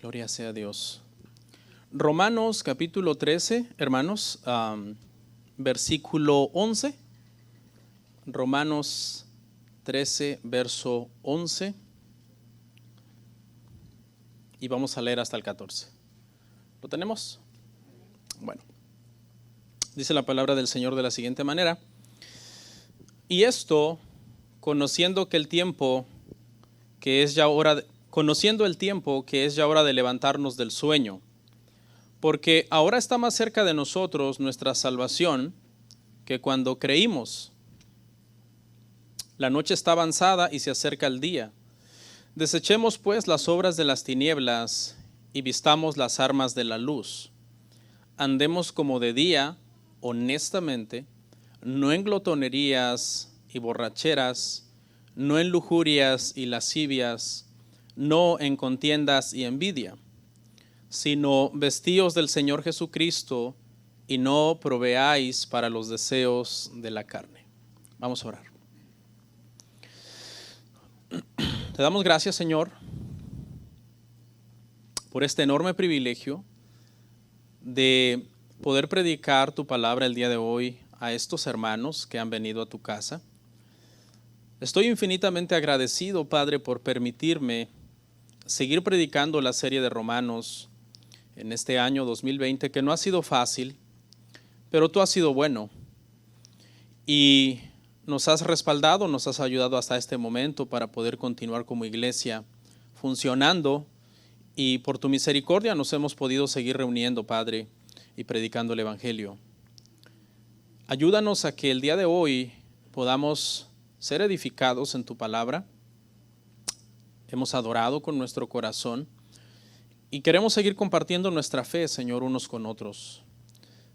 Gloria sea a Dios. Romanos capítulo 13, hermanos, versículo 11. Romanos 13, verso 11. Y vamos a leer hasta el 14. ¿Lo tenemos? Bueno, dice la palabra del Señor de la siguiente manera. Y esto, conociendo el tiempo que es ya hora de levantarnos del sueño, porque ahora está más cerca de nosotros nuestra salvación que cuando creímos. La noche está avanzada y se acerca el día. Desechemos pues las obras de las tinieblas y vistamos las armas de la luz. Andemos como de día, honestamente, no en glotonerías y borracheras, no en lujurias y lascivias, no en contiendas y envidia, sino vestíos del Señor Jesucristo y no proveáis para los deseos de la carne. Vamos a orar. Te damos gracias, Señor, por este enorme privilegio de poder predicar tu palabra el día de hoy a estos hermanos que han venido a tu casa. Estoy infinitamente agradecido, Padre, por permitirme seguir predicando la serie de Romanos en este año 2020, que no ha sido fácil, pero tú has sido bueno y nos has respaldado, nos has ayudado hasta este momento para poder continuar como iglesia funcionando, y por tu misericordia nos hemos podido seguir reuniendo, Padre, y predicando el Evangelio. Ayúdanos a que el día de hoy podamos ser edificados en tu palabra. Hemos adorado con nuestro corazón y queremos seguir compartiendo nuestra fe, Señor, unos con otros.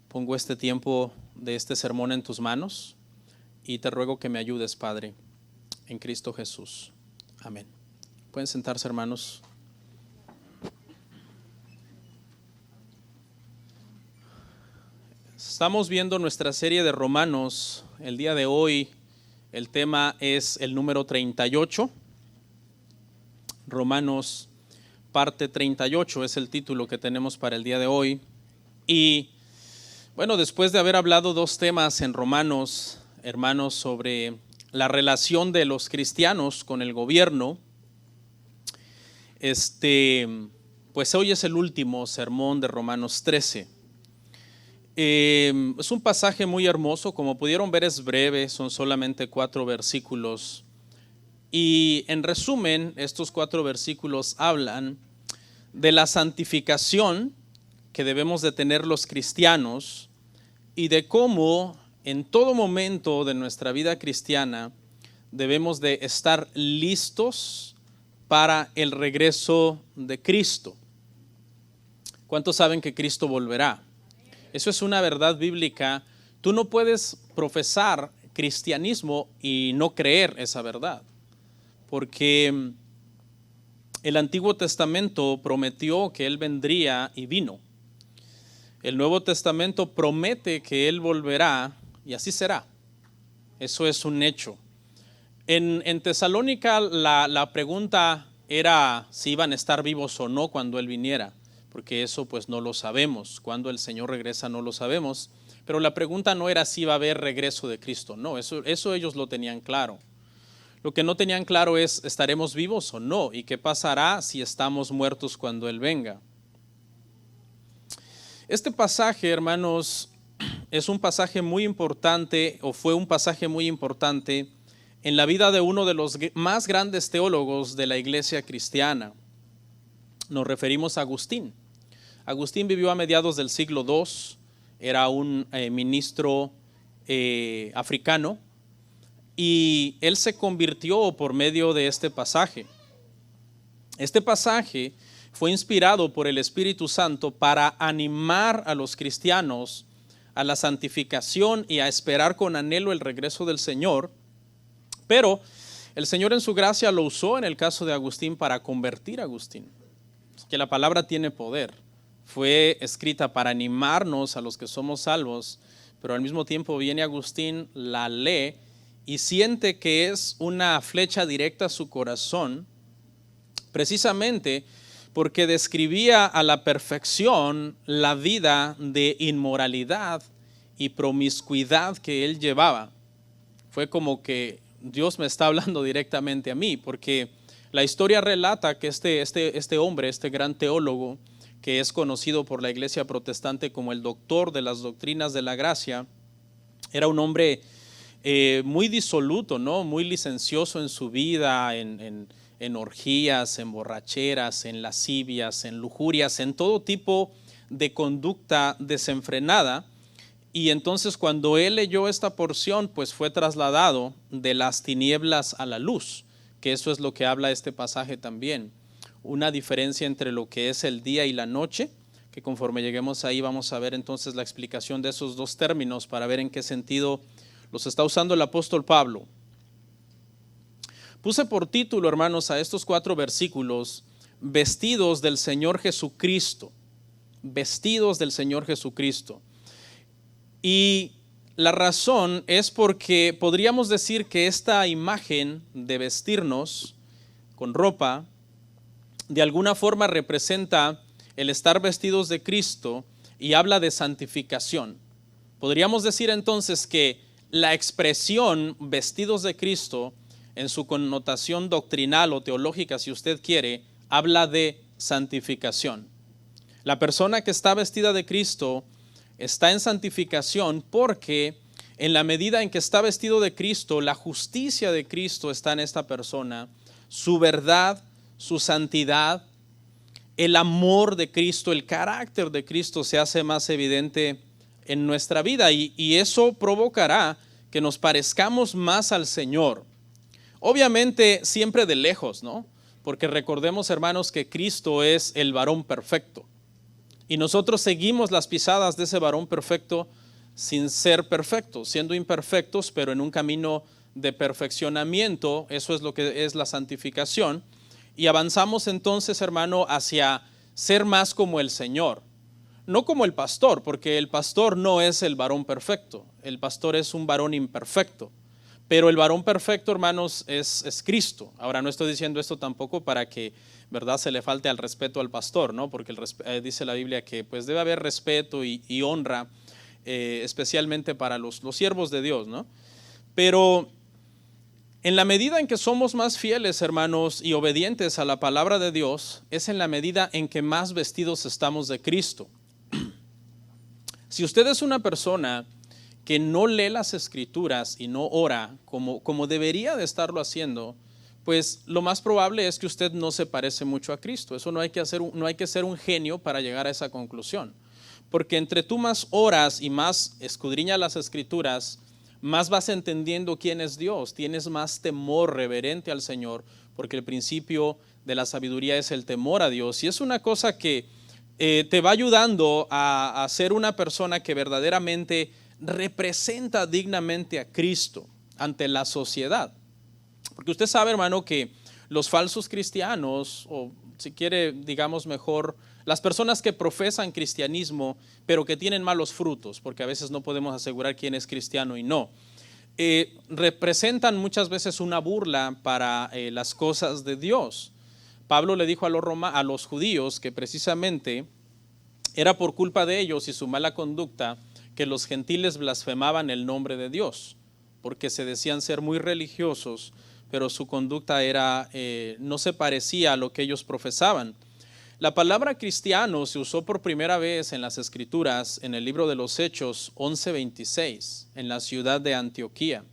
Pongo este tiempo de este sermón en tus manos y te ruego que me ayudes, Padre, en Cristo Jesús. Amén. Pueden sentarse, hermanos. Estamos viendo nuestra serie de Romanos. El día de hoy el tema es el número 38. Romanos parte 38 es el título que tenemos para el día de hoy. Y bueno, después de haber hablado dos temas en Romanos, hermanos, sobre la relación de los cristianos con el gobierno, pues hoy es el último sermón de Romanos 13. Es un pasaje muy hermoso, como pudieron ver es breve, son solamente 4 versículos. Y en resumen, estos 4 versículos hablan de la santificación que debemos de tener los cristianos y de cómo en todo momento de nuestra vida cristiana debemos de estar listos para el regreso de Cristo. ¿Cuántos saben que Cristo volverá? Eso es una verdad bíblica. Tú no puedes profesar cristianismo y no creer esa verdad, porque el Antiguo Testamento prometió que Él vendría y vino. El Nuevo Testamento promete que Él volverá y así será. Eso es un hecho. En Tesalónica la pregunta era si iban a estar vivos o no cuando Él viniera, porque eso pues no lo sabemos. Cuando el Señor regresa no lo sabemos, pero la pregunta no era si iba a haber regreso de Cristo, no, eso ellos lo tenían claro. Lo que no tenían claro es, ¿estaremos vivos o no? ¿Y qué pasará si estamos muertos cuando Él venga? Este pasaje, hermanos, es un pasaje muy importante, o fue un pasaje muy importante en la vida de uno de los más grandes teólogos de la iglesia cristiana. Nos referimos a Agustín. Agustín vivió a mediados del siglo II, era un ministro africano, y él se convirtió por medio de este pasaje. Este pasaje fue inspirado por el Espíritu Santo para animar a los cristianos a la santificación y a esperar con anhelo el regreso del Señor. Pero el Señor en su gracia lo usó en el caso de Agustín para convertir a Agustín. Que la palabra tiene poder. Fue escrita para animarnos a los que somos salvos, pero al mismo tiempo viene Agustín, la lee y siente que es una flecha directa a su corazón, precisamente porque describía a la perfección la vida de inmoralidad y promiscuidad que él llevaba. Fue como que Dios me está hablando directamente a mí, porque la historia relata que este hombre, este gran teólogo, que es conocido por la iglesia protestante como el doctor de las doctrinas de la gracia, era un hombre muy disoluto, ¿no? Muy licencioso en su vida, en orgías, en borracheras, en lascivias, en lujurias, en todo tipo de conducta desenfrenada. Y entonces cuando él leyó esta porción, pues fue trasladado de las tinieblas a la luz, que eso es lo que habla este pasaje también. Una diferencia entre lo que es el día y la noche, que conforme lleguemos ahí vamos a ver entonces la explicación de esos dos términos para ver en qué sentido los está usando el apóstol Pablo. Puse por título, hermanos, a estos 4 versículos, vestidos del Señor Jesucristo, vestidos del Señor Jesucristo. Y la razón es porque podríamos decir que esta imagen de vestirnos con ropa, de alguna forma representa el estar vestidos de Cristo y habla de santificación. Podríamos decir entonces que la expresión vestidos de Cristo, en su connotación doctrinal o teológica, si usted quiere, habla de santificación. La persona que está vestida de Cristo está en santificación porque en la medida en que está vestido de Cristo, la justicia de Cristo está en esta persona, su verdad, su santidad, el amor de Cristo, el carácter de Cristo se hace más evidente en nuestra vida y eso provocará que nos parezcamos más al Señor. Obviamente siempre de lejos, ¿no? Porque recordemos, hermanos, que Cristo es el varón perfecto y nosotros seguimos las pisadas de ese varón perfecto sin ser perfectos, siendo imperfectos, pero en un camino de perfeccionamiento. Eso es lo que es la santificación, y avanzamos entonces, hermano, hacia ser más como el Señor. No como el pastor, porque el pastor no es el varón perfecto, el pastor es un varón imperfecto, pero el varón perfecto, hermanos, es Cristo. Ahora no estoy diciendo esto tampoco para que, verdad, se le falte al respeto al pastor, ¿no? Porque dice la Biblia que pues debe haber respeto y honra, especialmente para los siervos de Dios, ¿no? Pero en la medida en que somos más fieles, hermanos, y obedientes a la palabra de Dios, es en la medida en que más vestidos estamos de Cristo. Si usted es una persona que no lee las Escrituras y no ora como debería de estarlo haciendo, pues lo más probable es que usted no se parece mucho a Cristo. Eso no hay que ser un genio para llegar a esa conclusión. Porque entre tú más oras y más escudriñas las Escrituras, más vas entendiendo quién es Dios, tienes más temor reverente al Señor, porque el principio de la sabiduría es el temor a Dios. Y es una cosa que te va ayudando a ser una persona que verdaderamente representa dignamente a Cristo ante la sociedad. Porque usted sabe, hermano, que los falsos cristianos, o si quiere, digamos mejor, las personas que profesan cristianismo, pero que tienen malos frutos, porque a veces no podemos asegurar quién es cristiano y no, representan muchas veces una burla para las cosas de Dios. Pablo le dijo a los judíos que precisamente era por culpa de ellos y su mala conducta que los gentiles blasfemaban el nombre de Dios, porque se decían ser muy religiosos, pero su conducta no se parecía a lo que ellos profesaban. La palabra cristiano se usó por primera vez en las Escrituras en el libro de los Hechos 11:26, en la ciudad de Antioquía.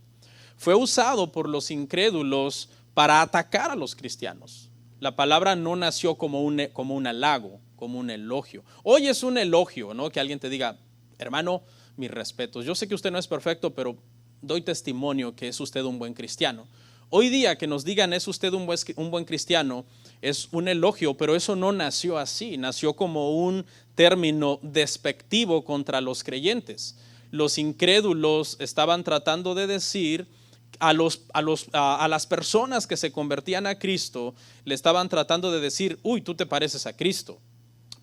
Fue usado por los incrédulos para atacar a los cristianos. La palabra no nació como un halago, como un elogio. Hoy es un elogio, ¿no? Que alguien te diga, hermano, mis respetos. Yo sé que usted no es perfecto, pero doy testimonio que es usted un buen cristiano. Hoy día que nos digan es usted un buen cristiano es un elogio, pero eso no nació así, nació como un término despectivo contra los creyentes. Los incrédulos estaban tratando de decir a las personas que se convertían a Cristo, le estaban tratando de decir, uy, tú te pareces a Cristo.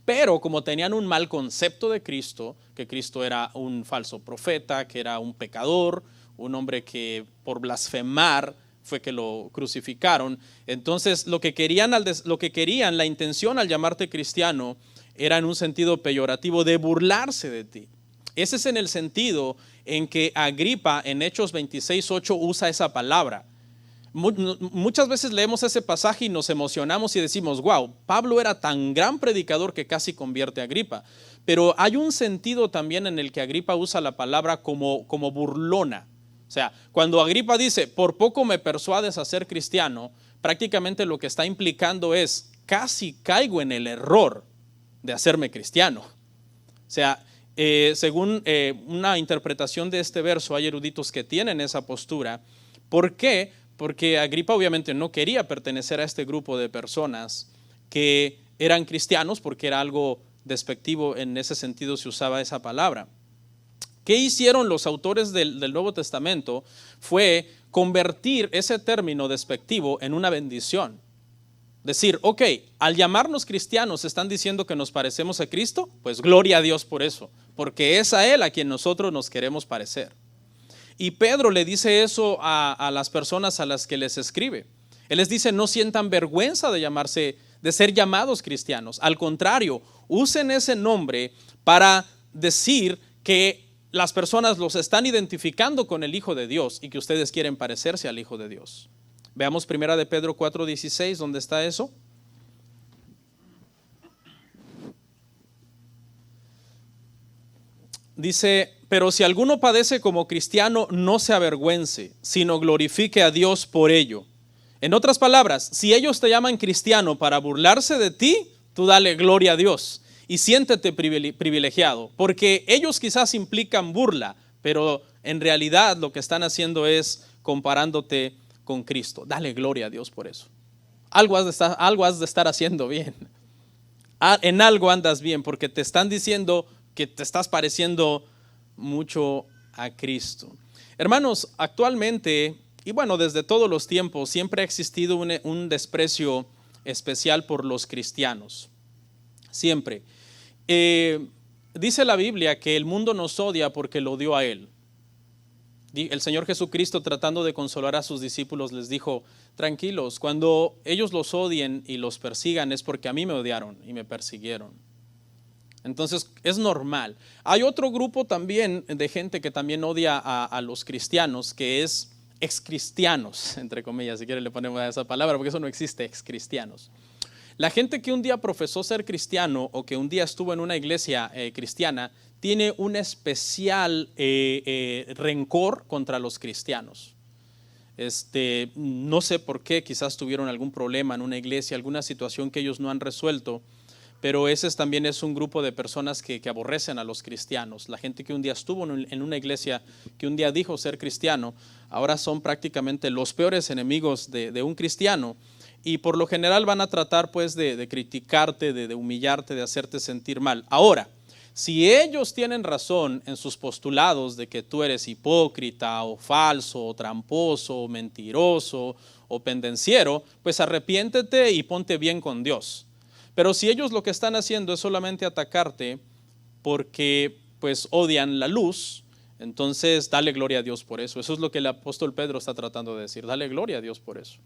Pero como tenían un mal concepto de Cristo, que Cristo era un falso profeta, que era un pecador, un hombre que por blasfemar fue que lo crucificaron. Entonces lo que querían, la intención al llamarte cristiano era en un sentido peyorativo de burlarse de ti. Ese es en el sentido en que Agripa en Hechos 26:8 usa esa palabra. Muchas veces leemos ese pasaje y nos emocionamos y decimos, wow, Pablo era tan gran predicador que casi convierte a Agripa. Pero hay un sentido también en el que Agripa usa la palabra como burlona. O sea, cuando Agripa dice, por poco me persuades a ser cristiano, prácticamente lo que está implicando es, casi caigo en el error de hacerme cristiano. O sea, según una interpretación de este verso, hay eruditos que tienen esa postura. ¿Por qué? Porque Agripa obviamente no quería pertenecer a este grupo de personas que eran cristianos, porque era algo despectivo, en ese sentido se usaba esa palabra. ¿Qué hicieron los autores del Nuevo Testamento? Fue convertir ese término despectivo en una bendición. Decir, ok, al llamarnos cristianos están diciendo que nos parecemos a Cristo, pues gloria a Dios por eso, porque es a Él a quien nosotros nos queremos parecer. Y Pedro le dice eso a las personas a las que les escribe. Él les dice, no sientan vergüenza de ser llamados cristianos. Al contrario, usen ese nombre para decir que las personas los están identificando con el Hijo de Dios y que ustedes quieren parecerse al Hijo de Dios. Veamos 1 de Pedro 4:16, ¿dónde está eso? Dice, pero si alguno padece como cristiano, no se avergüence, sino glorifique a Dios por ello. En otras palabras, si ellos te llaman cristiano para burlarse de ti, tú dale gloria a Dios y siéntete privilegiado, porque ellos quizás implican burla, pero en realidad lo que están haciendo es comparándote con Cristo. Dale gloria a Dios por eso. Algo has de estar haciendo bien. En algo andas bien, porque te están diciendo que te estás pareciendo mucho a Cristo. Hermanos, actualmente, y bueno, desde todos los tiempos, siempre ha existido un desprecio especial por los cristianos. Siempre. Dice la Biblia que el mundo nos odia porque lo odió a Él. El Señor Jesucristo, tratando de consolar a sus discípulos, les dijo, tranquilos, cuando ellos los odien y los persigan es porque a mí me odiaron y me persiguieron. Entonces es normal. Hay otro grupo también de gente que también odia a los cristianos, que es excristianos, entre comillas, si quieren le ponemos esa palabra, porque eso no existe, excristianos. La gente que un día profesó ser cristiano o que un día estuvo en una iglesia cristiana, tiene un especial rencor contra los cristianos. No sé por qué, quizás tuvieron algún problema en una iglesia, alguna situación que ellos no han resuelto, pero ese también es un grupo de personas que aborrecen a los cristianos. La gente que un día estuvo en una iglesia, que un día dijo ser cristiano, ahora son prácticamente los peores enemigos de un cristiano, y por lo general van a tratar pues de criticarte, de humillarte, de hacerte sentir mal. Ahora, si ellos tienen razón en sus postulados de que tú eres hipócrita o falso o tramposo o mentiroso o pendenciero, pues arrepiéntete y ponte bien con Dios. Pero si ellos lo que están haciendo es solamente atacarte porque pues odian la luz, entonces dale gloria a Dios por eso. Eso es lo que el apóstol Pedro está tratando de decir, dale gloria a Dios por eso.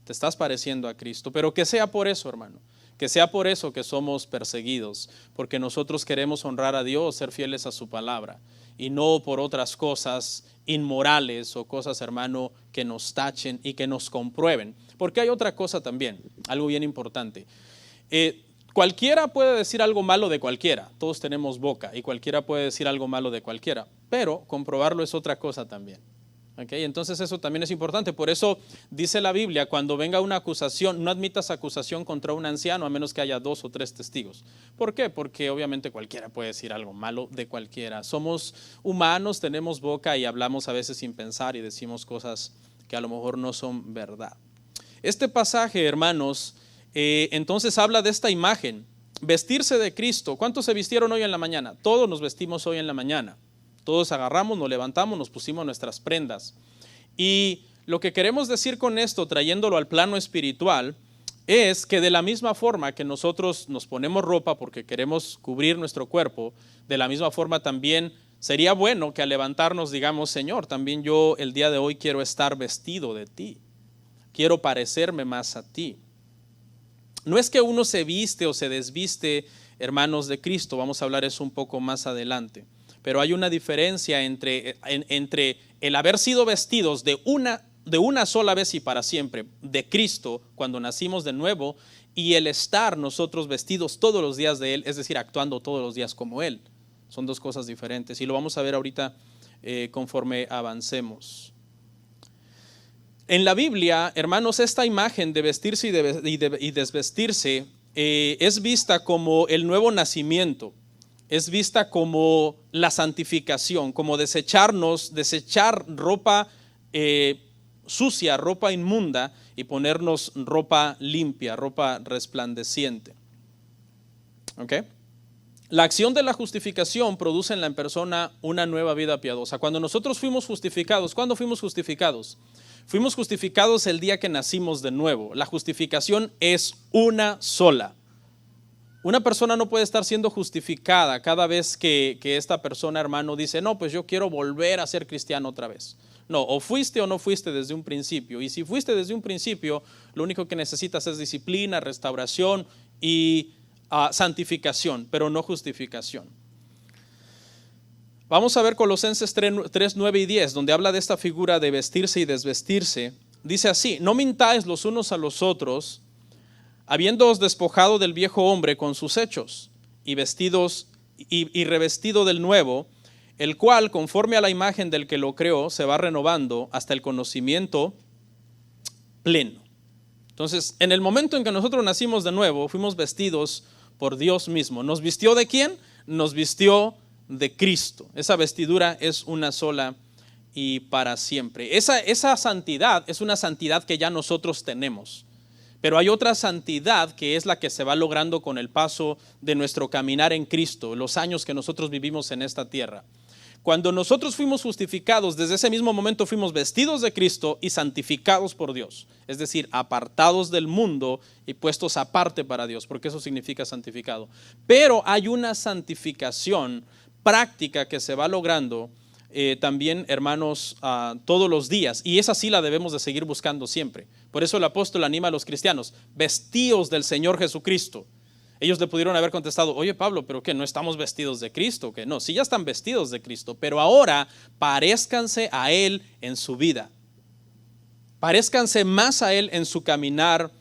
Te estás pareciendo a Cristo, pero que sea por eso, hermano, que sea por eso que somos perseguidos, porque nosotros queremos honrar a Dios, ser fieles a su palabra, y no por otras cosas inmorales o cosas, hermano, que nos tachen y que nos comprueben. Porque hay otra cosa también, algo bien importante. Cualquiera puede decir algo malo de cualquiera, todos tenemos boca y cualquiera puede decir algo malo de cualquiera, pero comprobarlo es otra cosa también. Okay, entonces eso también es importante. Por eso dice la Biblia, cuando venga una acusación, no admitas acusación contra un anciano a menos que haya 2 o 3 testigos. ¿Por qué? Porque obviamente cualquiera puede decir algo malo de cualquiera. Somos humanos, tenemos boca y hablamos a veces sin pensar y decimos cosas que a lo mejor no son verdad. Este pasaje, hermanos, entonces habla de esta imagen, vestirse de Cristo. ¿Cuántos se vistieron hoy en la mañana? Todos nos vestimos hoy en la mañana. Todos agarramos, nos levantamos, nos pusimos nuestras prendas. Y lo que queremos decir con esto, trayéndolo al plano espiritual, es que de la misma forma que nosotros nos ponemos ropa porque queremos cubrir nuestro cuerpo, de la misma forma también Sería bueno que al levantarnos digamos, Señor, también yo el día de hoy quiero estar vestido de ti. Quiero parecerme más a ti. No es que uno se viste o se desviste, hermanos, de Cristo. Vamos a hablar eso un poco más adelante. Pero hay una diferencia entre el haber sido vestidos de una sola vez y para siempre de Cristo cuando nacimos de nuevo y el estar nosotros vestidos todos los días de Él, es decir, actuando todos los días como Él. Son dos cosas diferentes y lo vamos a ver ahorita conforme avancemos. En la Biblia, hermanos, esta imagen de vestirse y desvestirse es vista como el nuevo nacimiento. Es vista como la santificación, como desechar ropa sucia, ropa inmunda y ponernos ropa limpia, ropa resplandeciente. ¿Ok? La acción de la justificación produce en la persona una nueva vida piadosa. Cuando nosotros fuimos justificados, ¿cuándo fuimos justificados? Fuimos justificados el día que nacimos de nuevo. La justificación es una sola. Una persona no puede estar siendo justificada cada vez que esta persona, hermano, dice, no, pues yo quiero volver a ser cristiano otra vez. No, o fuiste o no fuiste desde un principio. Y si fuiste desde un principio, lo único que necesitas es disciplina, restauración y santificación, pero no justificación. Vamos a ver Colosenses 3, 9 y 10, donde habla de esta figura de vestirse y desvestirse. Dice así, no mintáis los unos a los otros, habiéndoos despojado del viejo hombre con sus hechos, y vestidos y revestido del nuevo, el cual, conforme a la imagen del que lo creó, se va renovando hasta el conocimiento pleno. Entonces, en el momento en que nosotros nacimos de nuevo, fuimos vestidos por Dios mismo. ¿Nos vistió de quién? Nos vistió de Cristo. Esa vestidura es una sola y para siempre. Esa santidad es una santidad que ya nosotros tenemos. Pero hay otra santidad que es la que se va logrando con el paso de nuestro caminar en Cristo, los años que nosotros vivimos en esta tierra. Cuando nosotros fuimos justificados, desde ese mismo momento fuimos vestidos de Cristo y santificados por Dios. Es decir, apartados del mundo y puestos aparte para Dios, porque eso significa santificado. Pero hay una santificación práctica que se va logrando también, hermanos, todos los días. Y esa sí la debemos de seguir buscando siempre. Por eso el apóstol anima a los cristianos, vestíos del Señor Jesucristo. Ellos le pudieron haber contestado, oye Pablo, ¿pero qué? ¿No estamos vestidos de Cristo? ¿Qué? No, sí ya están vestidos de Cristo, pero ahora parezcanse a Él en su vida. Parezcanse más a Él en su caminar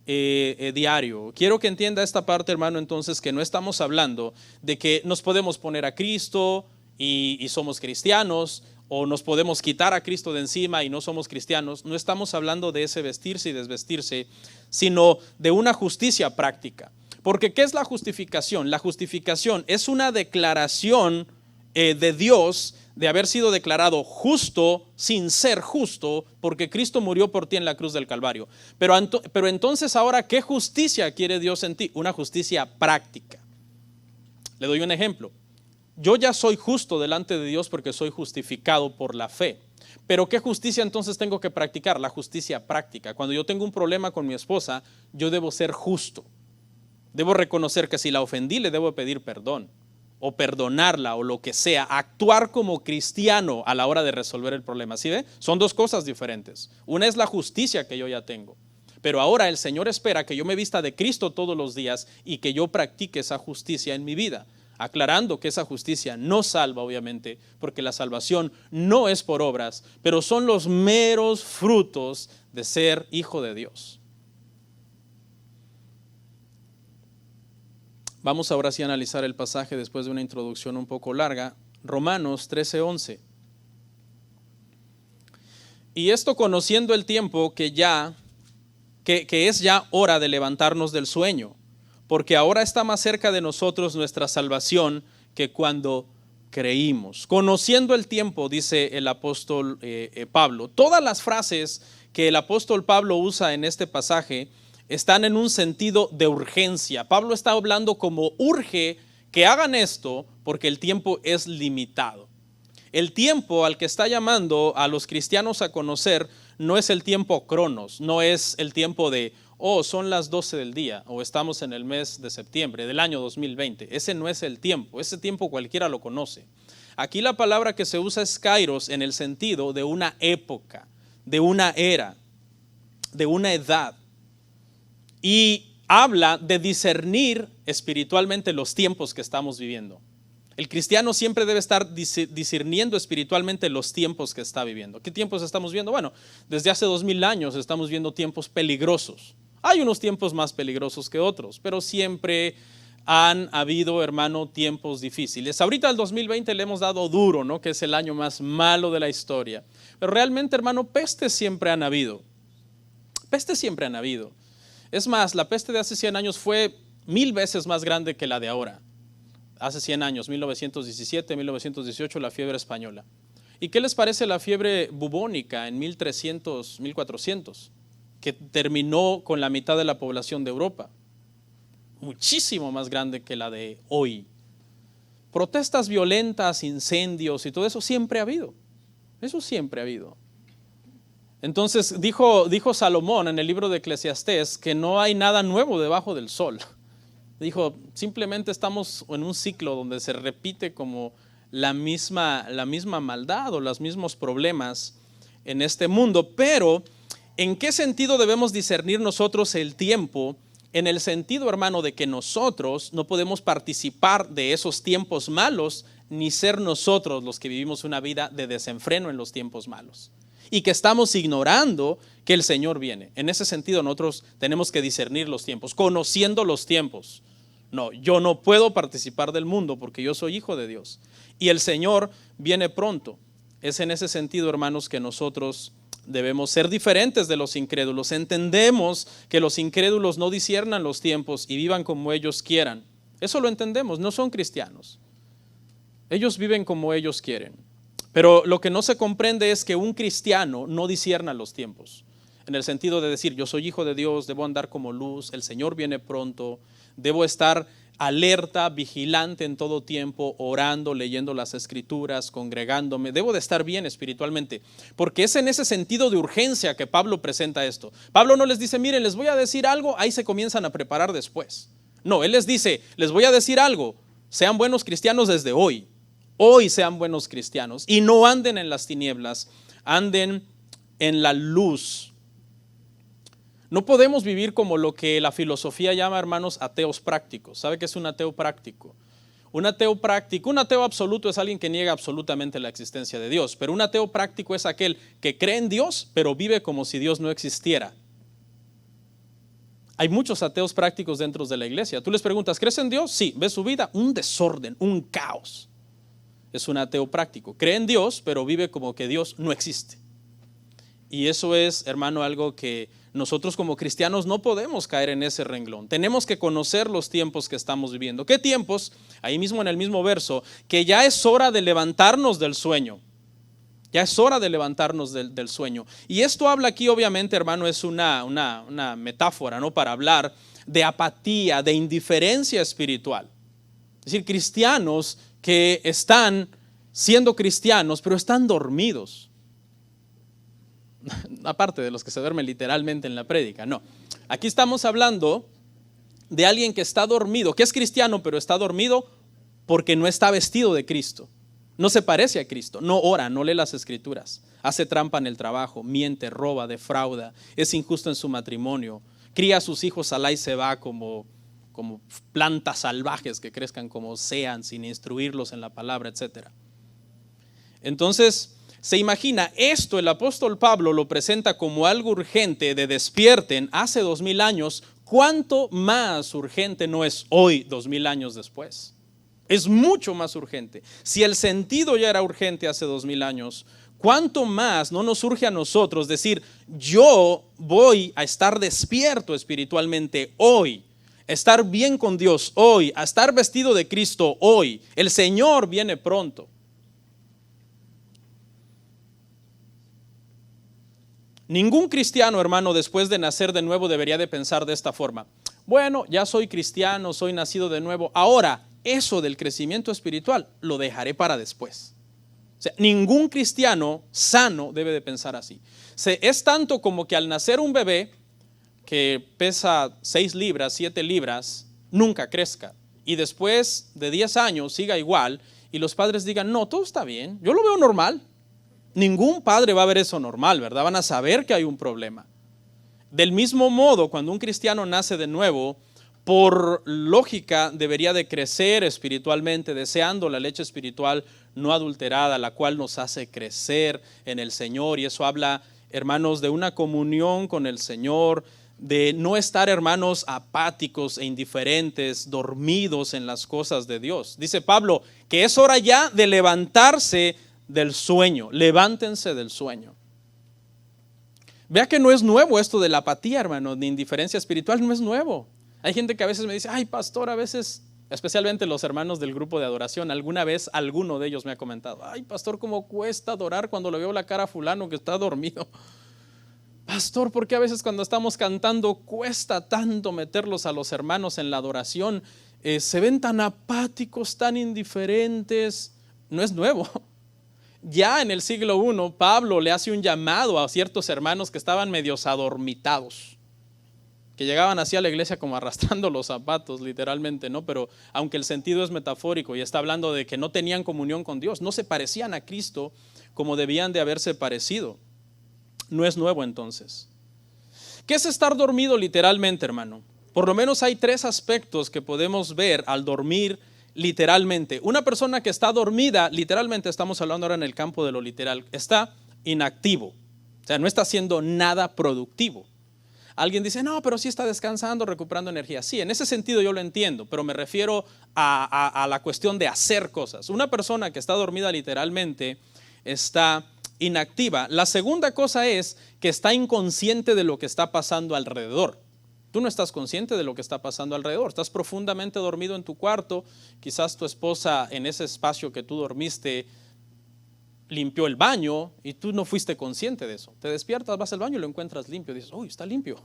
diario. Quiero que entienda esta parte, hermano, entonces, que no estamos hablando de que nos podemos poner a Cristo y somos cristianos, o nos podemos quitar a Cristo de encima y no somos cristianos. No estamos hablando de ese vestirse y desvestirse, sino de una justicia práctica. Porque ¿qué es la justificación? La justificación es una declaración de Dios de haber sido declarado justo sin ser justo, porque Cristo murió por ti en la cruz del Calvario. Pero entonces ahora, ¿qué justicia quiere Dios en ti? Una justicia práctica. Le doy un ejemplo. Yo ya soy justo delante de Dios porque soy justificado por la fe. Pero ¿qué justicia entonces tengo que practicar? La justicia práctica. Cuando yo tengo un problema con mi esposa, yo debo ser justo. Debo reconocer que si la ofendí, le debo pedir perdón o perdonarla o lo que sea. Actuar como cristiano a la hora de resolver el problema. ¿Sí ve? Son dos cosas diferentes. Una es la justicia que yo ya tengo. Pero ahora el Señor espera que yo me vista de Cristo todos los días y que yo practique esa justicia en mi vida. Aclarando que esa justicia no salva, obviamente, porque la salvación no es por obras, pero son los meros frutos de ser hijo de Dios. Vamos ahora sí a analizar el pasaje después de una introducción un poco larga. Romanos 13:11. Y esto conociendo el tiempo que es ya hora de levantarnos del sueño, porque ahora está más cerca de nosotros nuestra salvación que cuando creímos. Conociendo el tiempo, dice el apóstol Pablo. Todas las frases que el apóstol Pablo usa en este pasaje están en un sentido de urgencia. Pablo está hablando como urge que hagan esto porque el tiempo es limitado. El tiempo al que está llamando a los cristianos a conocer no es el tiempo cronos, no es el tiempo de, son las 12 del día o estamos en el mes de septiembre del año 2020. Ese no es el tiempo, ese tiempo cualquiera lo conoce. Aquí la palabra que se usa es kairos en el sentido de una época, de una era, de una edad. Y habla de discernir espiritualmente los tiempos que estamos viviendo. El cristiano siempre debe estar discerniendo espiritualmente los tiempos que está viviendo. ¿Qué tiempos estamos viendo? Bueno, desde hace 2000 años estamos viendo tiempos peligrosos. Hay unos tiempos más peligrosos que otros, pero siempre han habido, hermano, tiempos difíciles. Ahorita el 2020 le hemos dado duro, ¿no? Que es el año más malo de la historia. Pero realmente, hermano, pestes siempre han habido. Pestes siempre han habido. Es más, la peste de hace 100 años fue 1000 veces más grande que la de ahora. Hace 100 años, 1917, 1918, la fiebre española. ¿Y qué les parece la fiebre bubónica en 1300, 1400? Que terminó con la mitad de la población de Europa. Muchísimo más grande que la de hoy. Protestas violentas, incendios y todo eso siempre ha habido. Eso siempre ha habido. Entonces dijo Salomón en el libro de Eclesiastés que no hay nada nuevo debajo del sol. Dijo, simplemente estamos en un ciclo donde se repite como la misma maldad o los mismos problemas en este mundo. Pero, ¿en qué sentido debemos discernir nosotros el tiempo? En el sentido, hermano, de que nosotros no podemos participar de esos tiempos malos, ni ser nosotros los que vivimos una vida de desenfreno en los tiempos malos. Y que estamos ignorando que el Señor viene. En ese sentido, nosotros tenemos que discernir los tiempos, conociendo los tiempos. No, yo no puedo participar del mundo porque yo soy hijo de Dios. Y el Señor viene pronto. Es en ese sentido, hermanos, que nosotros debemos ser diferentes de los incrédulos. Entendemos que los incrédulos no disciernan los tiempos y vivan como ellos quieran. Eso lo entendemos, no son cristianos. Ellos viven como ellos quieren. Pero lo que no se comprende es que un cristiano no discierna los tiempos. En el sentido de decir, yo soy hijo de Dios, debo andar como luz, el Señor viene pronto, debo estar alerta, vigilante en todo tiempo, orando, leyendo las escrituras, congregándome. Debo de estar bien espiritualmente, porque es en ese sentido de urgencia que Pablo presenta esto. Pablo no les dice, miren, les voy a decir algo, ahí se comienzan a preparar después. No, él les dice, les voy a decir algo, sean buenos cristianos desde hoy. Hoy sean buenos cristianos y no anden en las tinieblas, anden en la luz. No podemos vivir como lo que la filosofía llama, hermanos, ateos prácticos. ¿Sabe qué es un ateo práctico? Un ateo práctico, un ateo absoluto es alguien que niega absolutamente la existencia de Dios, pero un ateo práctico es aquel que cree en Dios, pero vive como si Dios no existiera. Hay muchos ateos prácticos dentro de la iglesia. Tú les preguntas, ¿crees en Dios? Sí. ¿Ves su vida? Un desorden, un caos. Es un ateo práctico. Cree en Dios, pero vive como que Dios no existe. Y eso es, hermano, algo que nosotros como cristianos no podemos caer en ese renglón. Tenemos que conocer los tiempos que estamos viviendo. ¿Qué tiempos? Ahí mismo en el mismo verso, que ya es hora de levantarnos del sueño. Ya es hora de levantarnos del sueño. Y esto habla aquí, obviamente, hermano, es una metáfora, ¿no? Para hablar de apatía, de indiferencia espiritual. Es decir, cristianos que están siendo cristianos, pero están dormidos. Aparte de los que se duermen literalmente en la prédica, no. Aquí estamos hablando de alguien que está dormido, que es cristiano, pero está dormido porque no está vestido de Cristo. No se parece a Cristo, no ora, no lee las escrituras, hace trampa en el trabajo, miente, roba, defrauda, es injusto en su matrimonio, cría a sus hijos alá y se va como plantas salvajes que crezcan como sean, sin instruirlos en la palabra, etc. Entonces, se imagina esto, el apóstol Pablo lo presenta como algo urgente de despierten hace 2000 años, ¿cuánto más urgente no es hoy 2000 años después? Es mucho más urgente. Si el sentido ya era urgente hace 2000 años, ¿cuánto más no nos surge a nosotros decir, yo voy a estar despierto espiritualmente hoy? Estar bien con Dios hoy, a estar vestido de Cristo hoy. El Señor viene pronto. Ningún cristiano, hermano, después de nacer de nuevo debería de pensar de esta forma. Bueno, ya soy cristiano, soy nacido de nuevo. Ahora, eso del crecimiento espiritual lo dejaré para después. O sea, ningún cristiano sano debe de pensar así. Es tanto como que al nacer un bebé que pesa 6 libras, 7 libras, nunca crezca. Y después de 10 años siga igual y los padres digan, no, todo está bien, yo lo veo normal. Ningún padre va a ver eso normal, ¿verdad? Van a saber que hay un problema. Del mismo modo, cuando un cristiano nace de nuevo, por lógica debería de crecer espiritualmente, deseando la leche espiritual no adulterada, la cual nos hace crecer en el Señor. Y eso habla, hermanos, de una comunión con el Señor, de no estar, hermanos, apáticos e indiferentes, dormidos en las cosas de Dios. Dice Pablo que es hora ya de levantarse del sueño. Levántense del sueño. Vea que no es nuevo esto de la apatía, hermano, ni indiferencia espiritual, no es nuevo. Hay gente que a veces me dice, ay, pastor, a veces, especialmente los hermanos del grupo de adoración, alguna vez alguno de ellos me ha comentado, ay, pastor, cómo cuesta adorar cuando le veo la cara a fulano que está dormido. Pastor, ¿por qué a veces cuando estamos cantando cuesta tanto meterlos a los hermanos en la adoración? Se ven tan apáticos, tan indiferentes. No es nuevo. Ya en el siglo I, Pablo le hace un llamado a ciertos hermanos que estaban medios adormitados, que llegaban así a la iglesia como arrastrando los zapatos, literalmente, ¿no? Pero aunque el sentido es metafórico y está hablando de que no tenían comunión con Dios, no se parecían a Cristo como debían de haberse parecido. No es nuevo entonces. ¿Qué es estar dormido literalmente, hermano? Por lo menos hay 3 aspectos que podemos ver al dormir literalmente. Una persona que está dormida, literalmente estamos hablando ahora en el campo de lo literal, está inactivo. O sea, no está haciendo nada productivo. Alguien dice, no, pero sí está descansando, recuperando energía. Sí, en ese sentido yo lo entiendo, pero me refiero a la cuestión de hacer cosas. Una persona que está dormida literalmente está inactiva. La segunda cosa es que está inconsciente de lo que está pasando alrededor. Tú no estás consciente de lo que está pasando alrededor. Estás profundamente dormido en tu cuarto. Quizás tu esposa en ese espacio que tú dormiste limpió el baño y tú no fuiste consciente de eso. Te despiertas, vas al baño y lo encuentras limpio. Dices, uy, está limpio.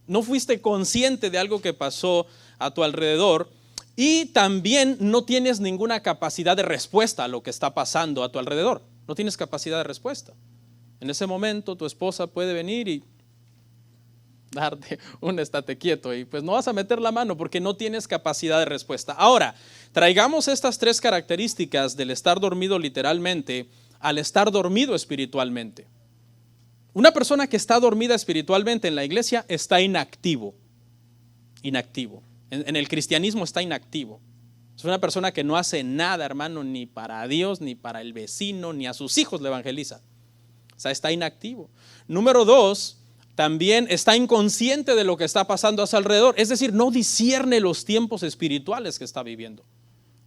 No fuiste consciente de algo que pasó a tu alrededor y también no tienes ninguna capacidad de respuesta a lo que está pasando a tu alrededor. No tienes capacidad de respuesta. En ese momento tu esposa puede venir y darte un estate quieto y pues no vas a meter la mano porque no tienes capacidad de respuesta. Ahora, traigamos estas 3 características del estar dormido literalmente al estar dormido espiritualmente. Una persona que está dormida espiritualmente en la iglesia está inactivo. Inactivo. En el cristianismo está inactivo. Es una persona que no hace nada, hermano, ni para Dios, ni para el vecino, ni a sus hijos le evangeliza. O sea, está inactivo. Número 2, también está inconsciente de lo que está pasando a su alrededor. Es decir, no discierne los tiempos espirituales que está viviendo.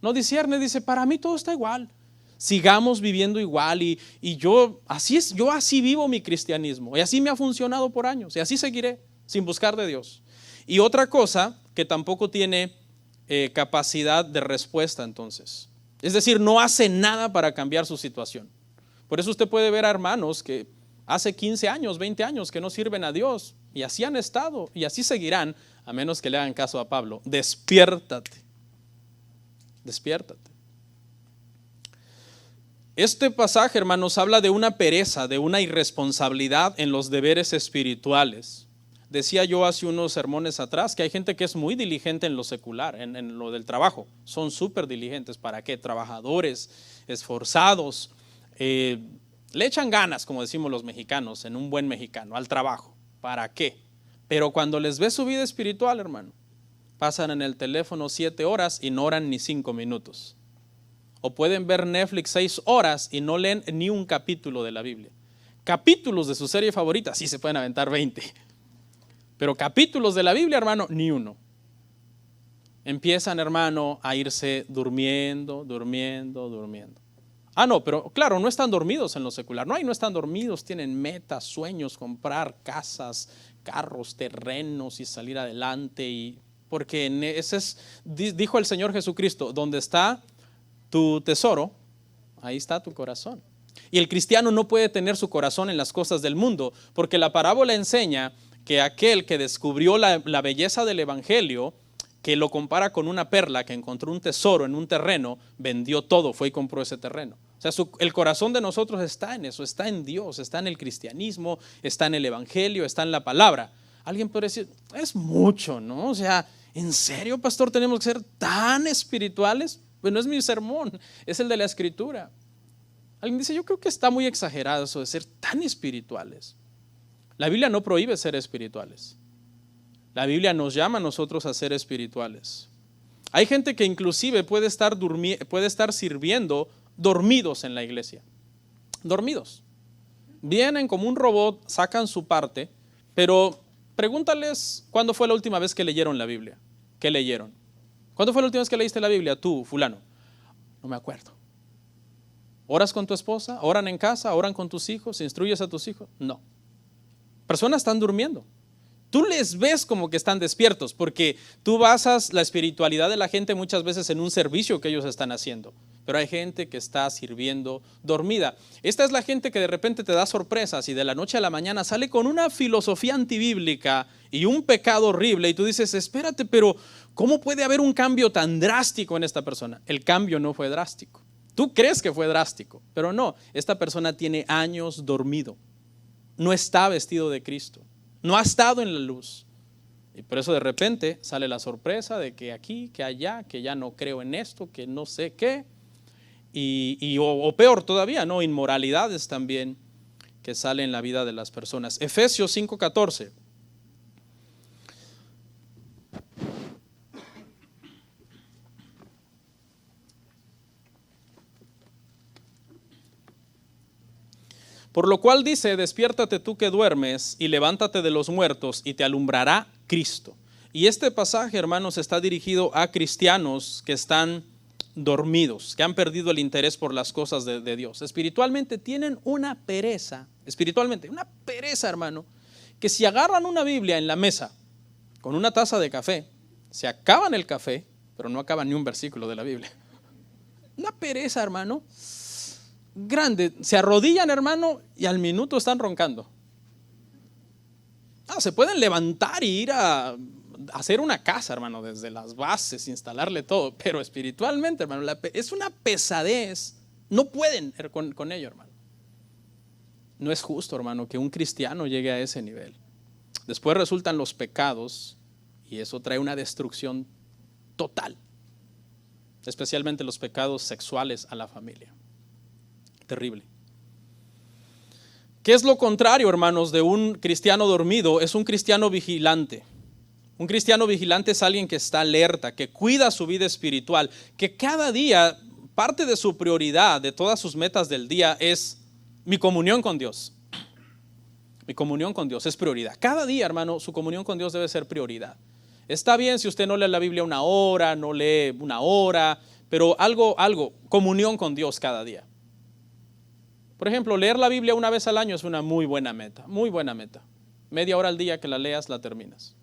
No discierne, dice, para mí todo está igual. Sigamos viviendo igual y yo así vivo mi cristianismo y así me ha funcionado por años y así seguiré sin buscar de Dios. Y otra cosa que tampoco tiene capacidad de respuesta entonces. Es decir, no hace nada para cambiar su situación. Por eso usted puede ver a hermanos que hace 15 años, 20 años que no sirven a Dios y así han estado y así seguirán a menos que le hagan caso a Pablo. Despiértate. Despiértate. Este pasaje, hermanos, habla de una pereza, de una irresponsabilidad en los deberes espirituales. Decía yo hace unos sermones atrás que hay gente que es muy diligente en lo secular, en lo del trabajo. Son súper diligentes. ¿Para qué? Trabajadores, esforzados, le echan ganas, como decimos los mexicanos, en un buen mexicano, al trabajo. ¿Para qué? Pero cuando les ve su vida espiritual, hermano, pasan en el teléfono 7 horas y no oran ni 5 minutos. O pueden ver Netflix 6 horas y no leen ni un capítulo de la Biblia. Capítulos de su serie favorita, sí se pueden aventar 20. Pero capítulos de la Biblia, hermano, ni uno. Empiezan, hermano, a irse durmiendo. Ah, no, pero claro, no están dormidos en lo secular. No están dormidos, tienen metas, sueños, comprar casas, carros, terrenos y salir adelante. Porque dijo el Señor Jesucristo, donde está tu tesoro, ahí está tu corazón. Y el cristiano no puede tener su corazón en las cosas del mundo, porque la parábola enseña que aquel que descubrió la belleza del evangelio, que lo compara con una perla que encontró un tesoro en un terreno, vendió todo, fue y compró ese terreno. O sea, el corazón de nosotros está en eso, está en Dios, está en el cristianismo, está en el evangelio, está en la palabra. Alguien puede decir, es mucho, ¿no? O sea, ¿en serio, pastor, tenemos que ser tan espirituales? Pues no es mi sermón, es el de la Escritura. Alguien dice, yo creo que está muy exagerado eso de ser tan espirituales. La Biblia no prohíbe ser espirituales. La Biblia nos llama a nosotros a ser espirituales. Hay gente que inclusive puede estar sirviendo dormidos en la iglesia. Dormidos. Vienen como un robot, sacan su parte, pero pregúntales cuándo fue la última vez que leyeron la Biblia. ¿Qué leyeron? ¿Cuándo fue la última vez que leíste la Biblia? Tú, fulano. No me acuerdo. ¿Oras con tu esposa? ¿Oran en casa? ¿Oran con tus hijos? ¿Instruyes a tus hijos? No. Personas están durmiendo. Tú les ves como que están despiertos porque tú basas la espiritualidad de la gente muchas veces en un servicio que ellos están haciendo. Pero hay gente que está sirviendo dormida. Esta es la gente que de repente te da sorpresas y de la noche a la mañana sale con una filosofía antibíblica y un pecado horrible y tú dices, espérate, pero ¿cómo puede haber un cambio tan drástico en esta persona? El cambio no fue drástico. Tú crees que fue drástico, pero no. Esta persona tiene años dormido. No está vestido de Cristo. No ha estado en la luz. Y por eso de repente sale la sorpresa de que aquí, que allá, que ya no creo en esto, que no sé qué. O peor todavía, ¿no? Inmoralidades también que salen en la vida de las personas. Efesios 5:14. Por lo cual dice, despiértate tú que duermes y levántate de los muertos y te alumbrará Cristo. Y este pasaje, hermanos, está dirigido a cristianos que están dormidos, que han perdido el interés por las cosas de Dios. Espiritualmente tienen una pereza, hermano, que si agarran una Biblia en la mesa con una taza de café, se acaban el café, pero no acaban ni un versículo de la Biblia. Una pereza, hermano, grande. Se arrodillan, hermano, y al minuto están roncando. Se pueden levantar y ir a hacer una casa, hermano, desde las bases, instalarle todo, pero espiritualmente, hermano, es una pesadez. No pueden con ello, hermano. No es justo, hermano, que un cristiano llegue a ese nivel. Después resultan los pecados y eso trae una destrucción total, especialmente los pecados sexuales a la familia. Terrible. ¿Qué es lo contrario, hermanos, de un cristiano dormido? Es un cristiano vigilante. Un cristiano vigilante es alguien que está alerta, que cuida su vida espiritual, que cada día, parte de su prioridad, de todas sus metas del día es mi comunión con Dios. Mi comunión con Dios es prioridad. Cada día, hermano, su comunión con Dios debe ser prioridad. Está bien si usted no lee la Biblia una hora, no lee una hora, pero comunión con Dios cada día. Por ejemplo, leer la Biblia una vez al año es una muy buena meta, muy buena meta. Media hora al día que la leas, la terminas.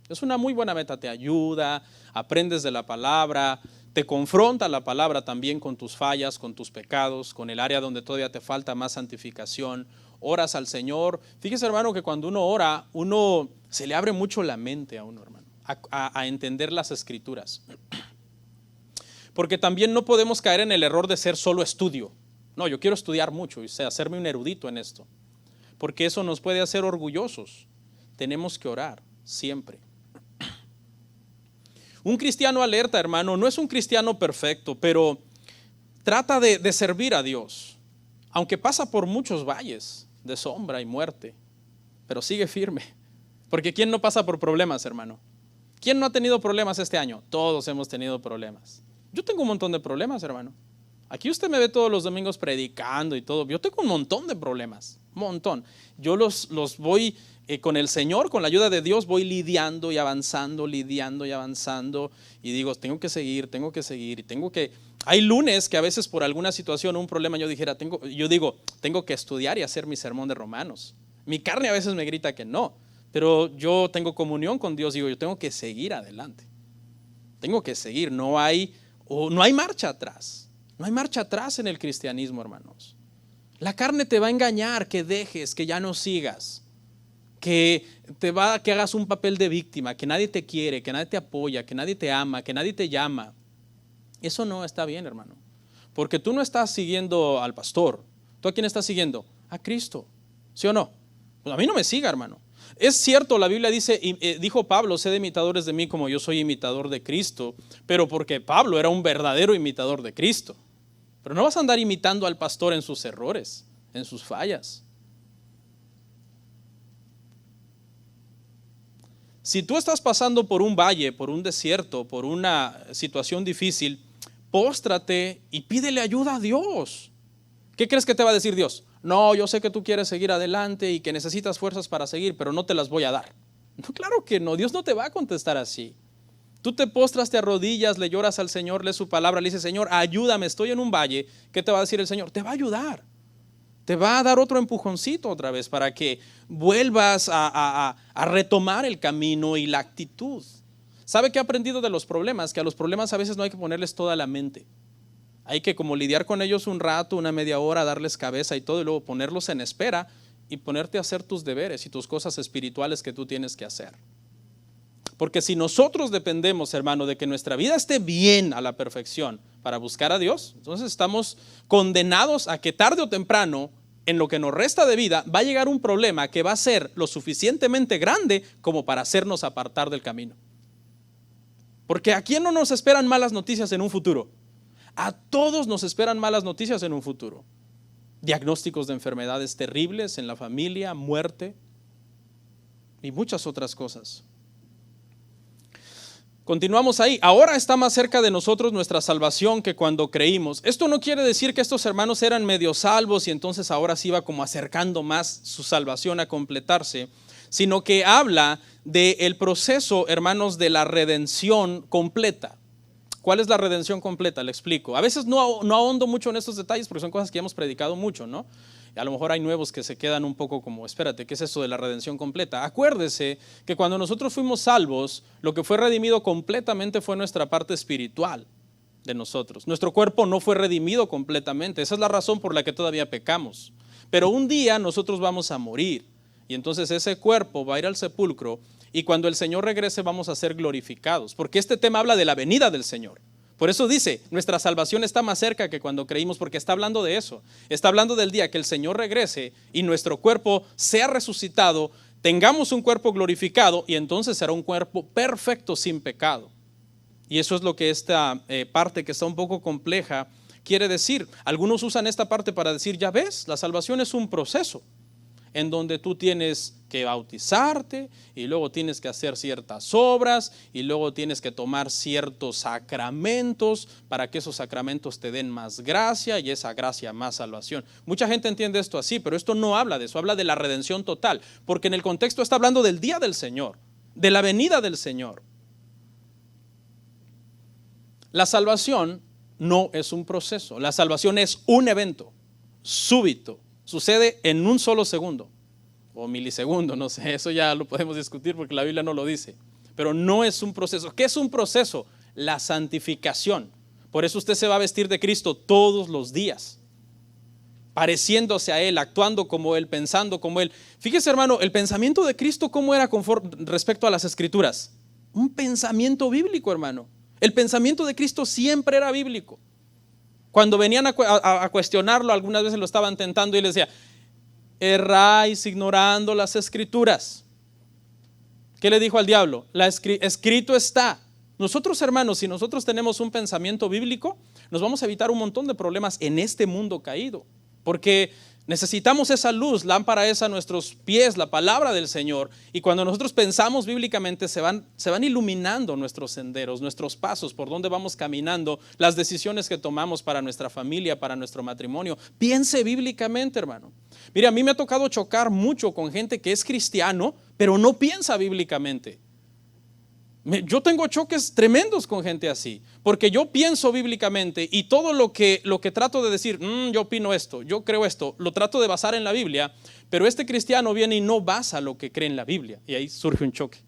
Es una muy buena meta, te ayuda, aprendes de la palabra, te confronta la palabra también con tus fallas, con tus pecados, con el área donde todavía te falta más santificación. Oras al Señor. Fíjese, hermano, que cuando uno ora, se le abre mucho la mente a uno, hermano, a entender las Escrituras. Porque también no podemos caer en el error de ser solo estudio. No, yo quiero estudiar mucho y hacerme un erudito en esto, porque eso nos puede hacer orgullosos. Tenemos que orar siempre. Un cristiano alerta, hermano, no es un cristiano perfecto, pero trata de servir a Dios, aunque pasa por muchos valles de sombra y muerte, pero sigue firme, porque ¿quién no pasa por problemas, hermano? ¿Quién no ha tenido problemas este año? Todos hemos tenido problemas. Yo tengo un montón de problemas, hermano. Aquí usted me ve todos los domingos predicando y todo. Yo tengo un montón de problemas, un montón. Yo los voy con el Señor, con la ayuda de Dios, voy lidiando y avanzando. Y digo, tengo que seguir. Hay lunes que a veces por alguna situación, un problema, yo digo, tengo que estudiar y hacer mi sermón de Romanos. Mi carne a veces me grita que no, pero yo tengo comunión con Dios, digo, yo tengo que seguir adelante. Tengo que seguir, no hay marcha atrás. No hay marcha atrás en el cristianismo, hermanos. La carne te va a engañar, que dejes, que ya no sigas, que hagas un papel de víctima, que nadie te quiere, que nadie te apoya, que nadie te ama, que nadie te llama. Eso no está bien, hermano. Porque tú no estás siguiendo al pastor. ¿Tú a quién estás siguiendo? A Cristo. ¿Sí o no? Pues a mí no me siga, hermano. Es cierto, la Biblia dice, dijo Pablo, sed imitadores de mí como yo soy imitador de Cristo, pero porque Pablo era un verdadero imitador de Cristo. Pero no vas a andar imitando al pastor en sus errores, en sus fallas. Si tú estás pasando por un valle, por un desierto, por una situación difícil, póstrate y pídele ayuda a Dios. ¿Qué crees que te va a decir Dios? No, yo sé que tú quieres seguir adelante y que necesitas fuerzas para seguir, pero no te las voy a dar. No, claro que no, Dios no te va a contestar así. Tú te postras, te arrodillas, le lloras al Señor, lees su palabra, le dices, Señor, ayúdame, estoy en un valle. ¿Qué te va a decir el Señor? Te va a ayudar. Te va a dar otro empujoncito otra vez para que vuelvas a retomar el camino y la actitud. ¿Sabe qué he aprendido de los problemas? Que a los problemas a veces no hay que ponerles toda la mente. Hay que como lidiar con ellos un rato, una media hora, darles cabeza y todo, y luego ponerlos en espera y ponerte a hacer tus deberes y tus cosas espirituales que tú tienes que hacer. Porque si nosotros dependemos, hermano, de que nuestra vida esté bien a la perfección para buscar a Dios, entonces estamos condenados a que tarde o temprano, en lo que nos resta de vida, va a llegar un problema que va a ser lo suficientemente grande como para hacernos apartar del camino. Porque ¿a quién no nos esperan malas noticias en un futuro? A todos nos esperan malas noticias en un futuro. Diagnósticos de enfermedades terribles en la familia, muerte y muchas otras cosas. Continuamos ahí. Ahora está más cerca de nosotros nuestra salvación que cuando creímos. Esto no quiere decir que estos hermanos eran medio salvos y entonces ahora se iba como acercando más su salvación a completarse, sino que habla del proceso, hermanos, de la redención completa. ¿Cuál es la redención completa? Le explico. A veces no ahondo mucho en estos detalles porque son cosas que hemos predicado mucho, ¿no? A lo mejor hay nuevos que se quedan un poco como, espérate, ¿qué es eso de la redención completa? Acuérdese que cuando nosotros fuimos salvos, lo que fue redimido completamente fue nuestra parte espiritual de nosotros. Nuestro cuerpo no fue redimido completamente. Esa es la razón por la que todavía pecamos. Pero un día nosotros vamos a morir y entonces ese cuerpo va a ir al sepulcro. Y cuando el Señor regrese vamos a ser glorificados, porque este tema habla de la venida del Señor. Por eso dice, nuestra salvación está más cerca que cuando creímos, porque está hablando de eso. Está hablando del día que el Señor regrese y nuestro cuerpo sea resucitado, tengamos un cuerpo glorificado y entonces será un cuerpo perfecto sin pecado. Y eso es lo que esta parte que está un poco compleja quiere decir. Algunos usan esta parte para decir, ya ves, la salvación es un proceso en donde tú tienes que bautizarte y luego tienes que hacer ciertas obras y luego tienes que tomar ciertos sacramentos para que esos sacramentos te den más gracia y esa gracia más salvación. Mucha gente entiende esto así, pero esto no habla de eso, habla de la redención total, porque en el contexto está hablando del día del Señor, de la venida del Señor. La salvación no es un proceso, la salvación es un evento súbito. Sucede en un solo segundo o milisegundo, no sé, eso ya lo podemos discutir porque la Biblia no lo dice, pero no es un proceso. ¿Qué es un proceso? La santificación. Por eso usted se va a vestir de Cristo todos los días, pareciéndose a Él, actuando como Él, pensando como Él. Fíjese, hermano, el pensamiento de Cristo, ¿cómo era respecto a las Escrituras? Un pensamiento bíblico, hermano. El pensamiento de Cristo siempre era bíblico. Cuando venían a cuestionarlo, algunas veces lo estaban tentando y les decía, erráis ignorando las Escrituras. ¿Qué le dijo al diablo? Escrito está. Nosotros, hermanos, si nosotros tenemos un pensamiento bíblico, nos vamos a evitar un montón de problemas en este mundo caído, porque necesitamos esa luz, lámpara es a nuestros pies, la palabra del Señor, y cuando nosotros pensamos bíblicamente se van iluminando nuestros senderos, nuestros pasos, por donde vamos caminando, las decisiones que tomamos para nuestra familia, para nuestro matrimonio. Piense bíblicamente, hermano. Mire, a mí me ha tocado chocar mucho con gente que es cristiano, pero no piensa bíblicamente. Yo tengo choques tremendos con gente así, porque yo pienso bíblicamente y todo lo que trato de decir, yo opino esto, yo creo esto, lo trato de basar en la Biblia, pero este cristiano viene y no basa lo que cree en la Biblia y ahí surge un choque.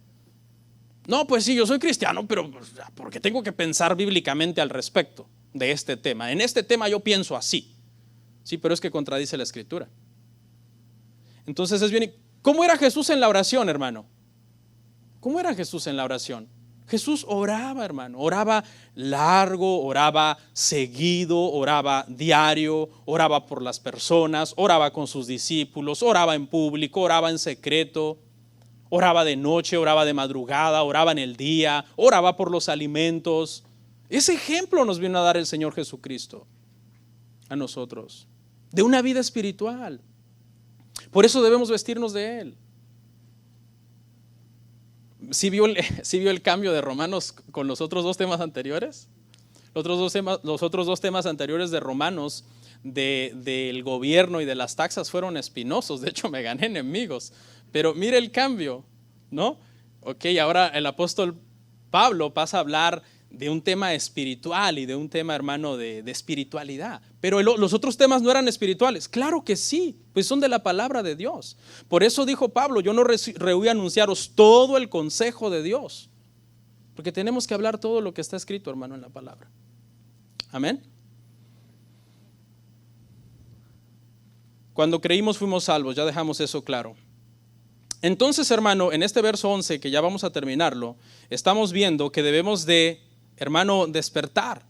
No, pues sí, yo soy cristiano, pero porque tengo que pensar bíblicamente al respecto de este tema. En este tema yo pienso así. Sí, pero es que contradice la Escritura. Entonces es bien. ¿Cómo era Jesús en la oración, hermano? ¿Cómo era Jesús en la oración? Jesús oraba, hermano, oraba largo, oraba seguido, oraba diario, oraba por las personas, oraba con sus discípulos, oraba en público, oraba en secreto. Oraba de noche, oraba de madrugada, oraba en el día, oraba por los alimentos. Ese ejemplo nos vino a dar el Señor Jesucristo a nosotros, de una vida espiritual. Por eso debemos vestirnos de Él. ¿Sí vio el cambio de Romanos con los otros dos temas anteriores? Los otros dos temas anteriores de Romanos, del gobierno y de las taxas, fueron espinosos. De hecho, me gané enemigos. Pero mire el cambio, ¿no? Ok, ahora el apóstol Pablo pasa a hablar de un tema espiritual y de un tema, hermano, de espiritualidad. Pero los otros temas no eran espirituales. Claro que sí, pues son de la palabra de Dios. Por eso dijo Pablo, yo no rehuí anunciaros todo el consejo de Dios. Porque tenemos que hablar todo lo que está escrito, hermano, en la palabra. Amén. Cuando creímos fuimos salvos, ya dejamos eso claro. Entonces, hermano, en este verso 11, que ya vamos a terminarlo, estamos viendo que debemos de, hermano, despertar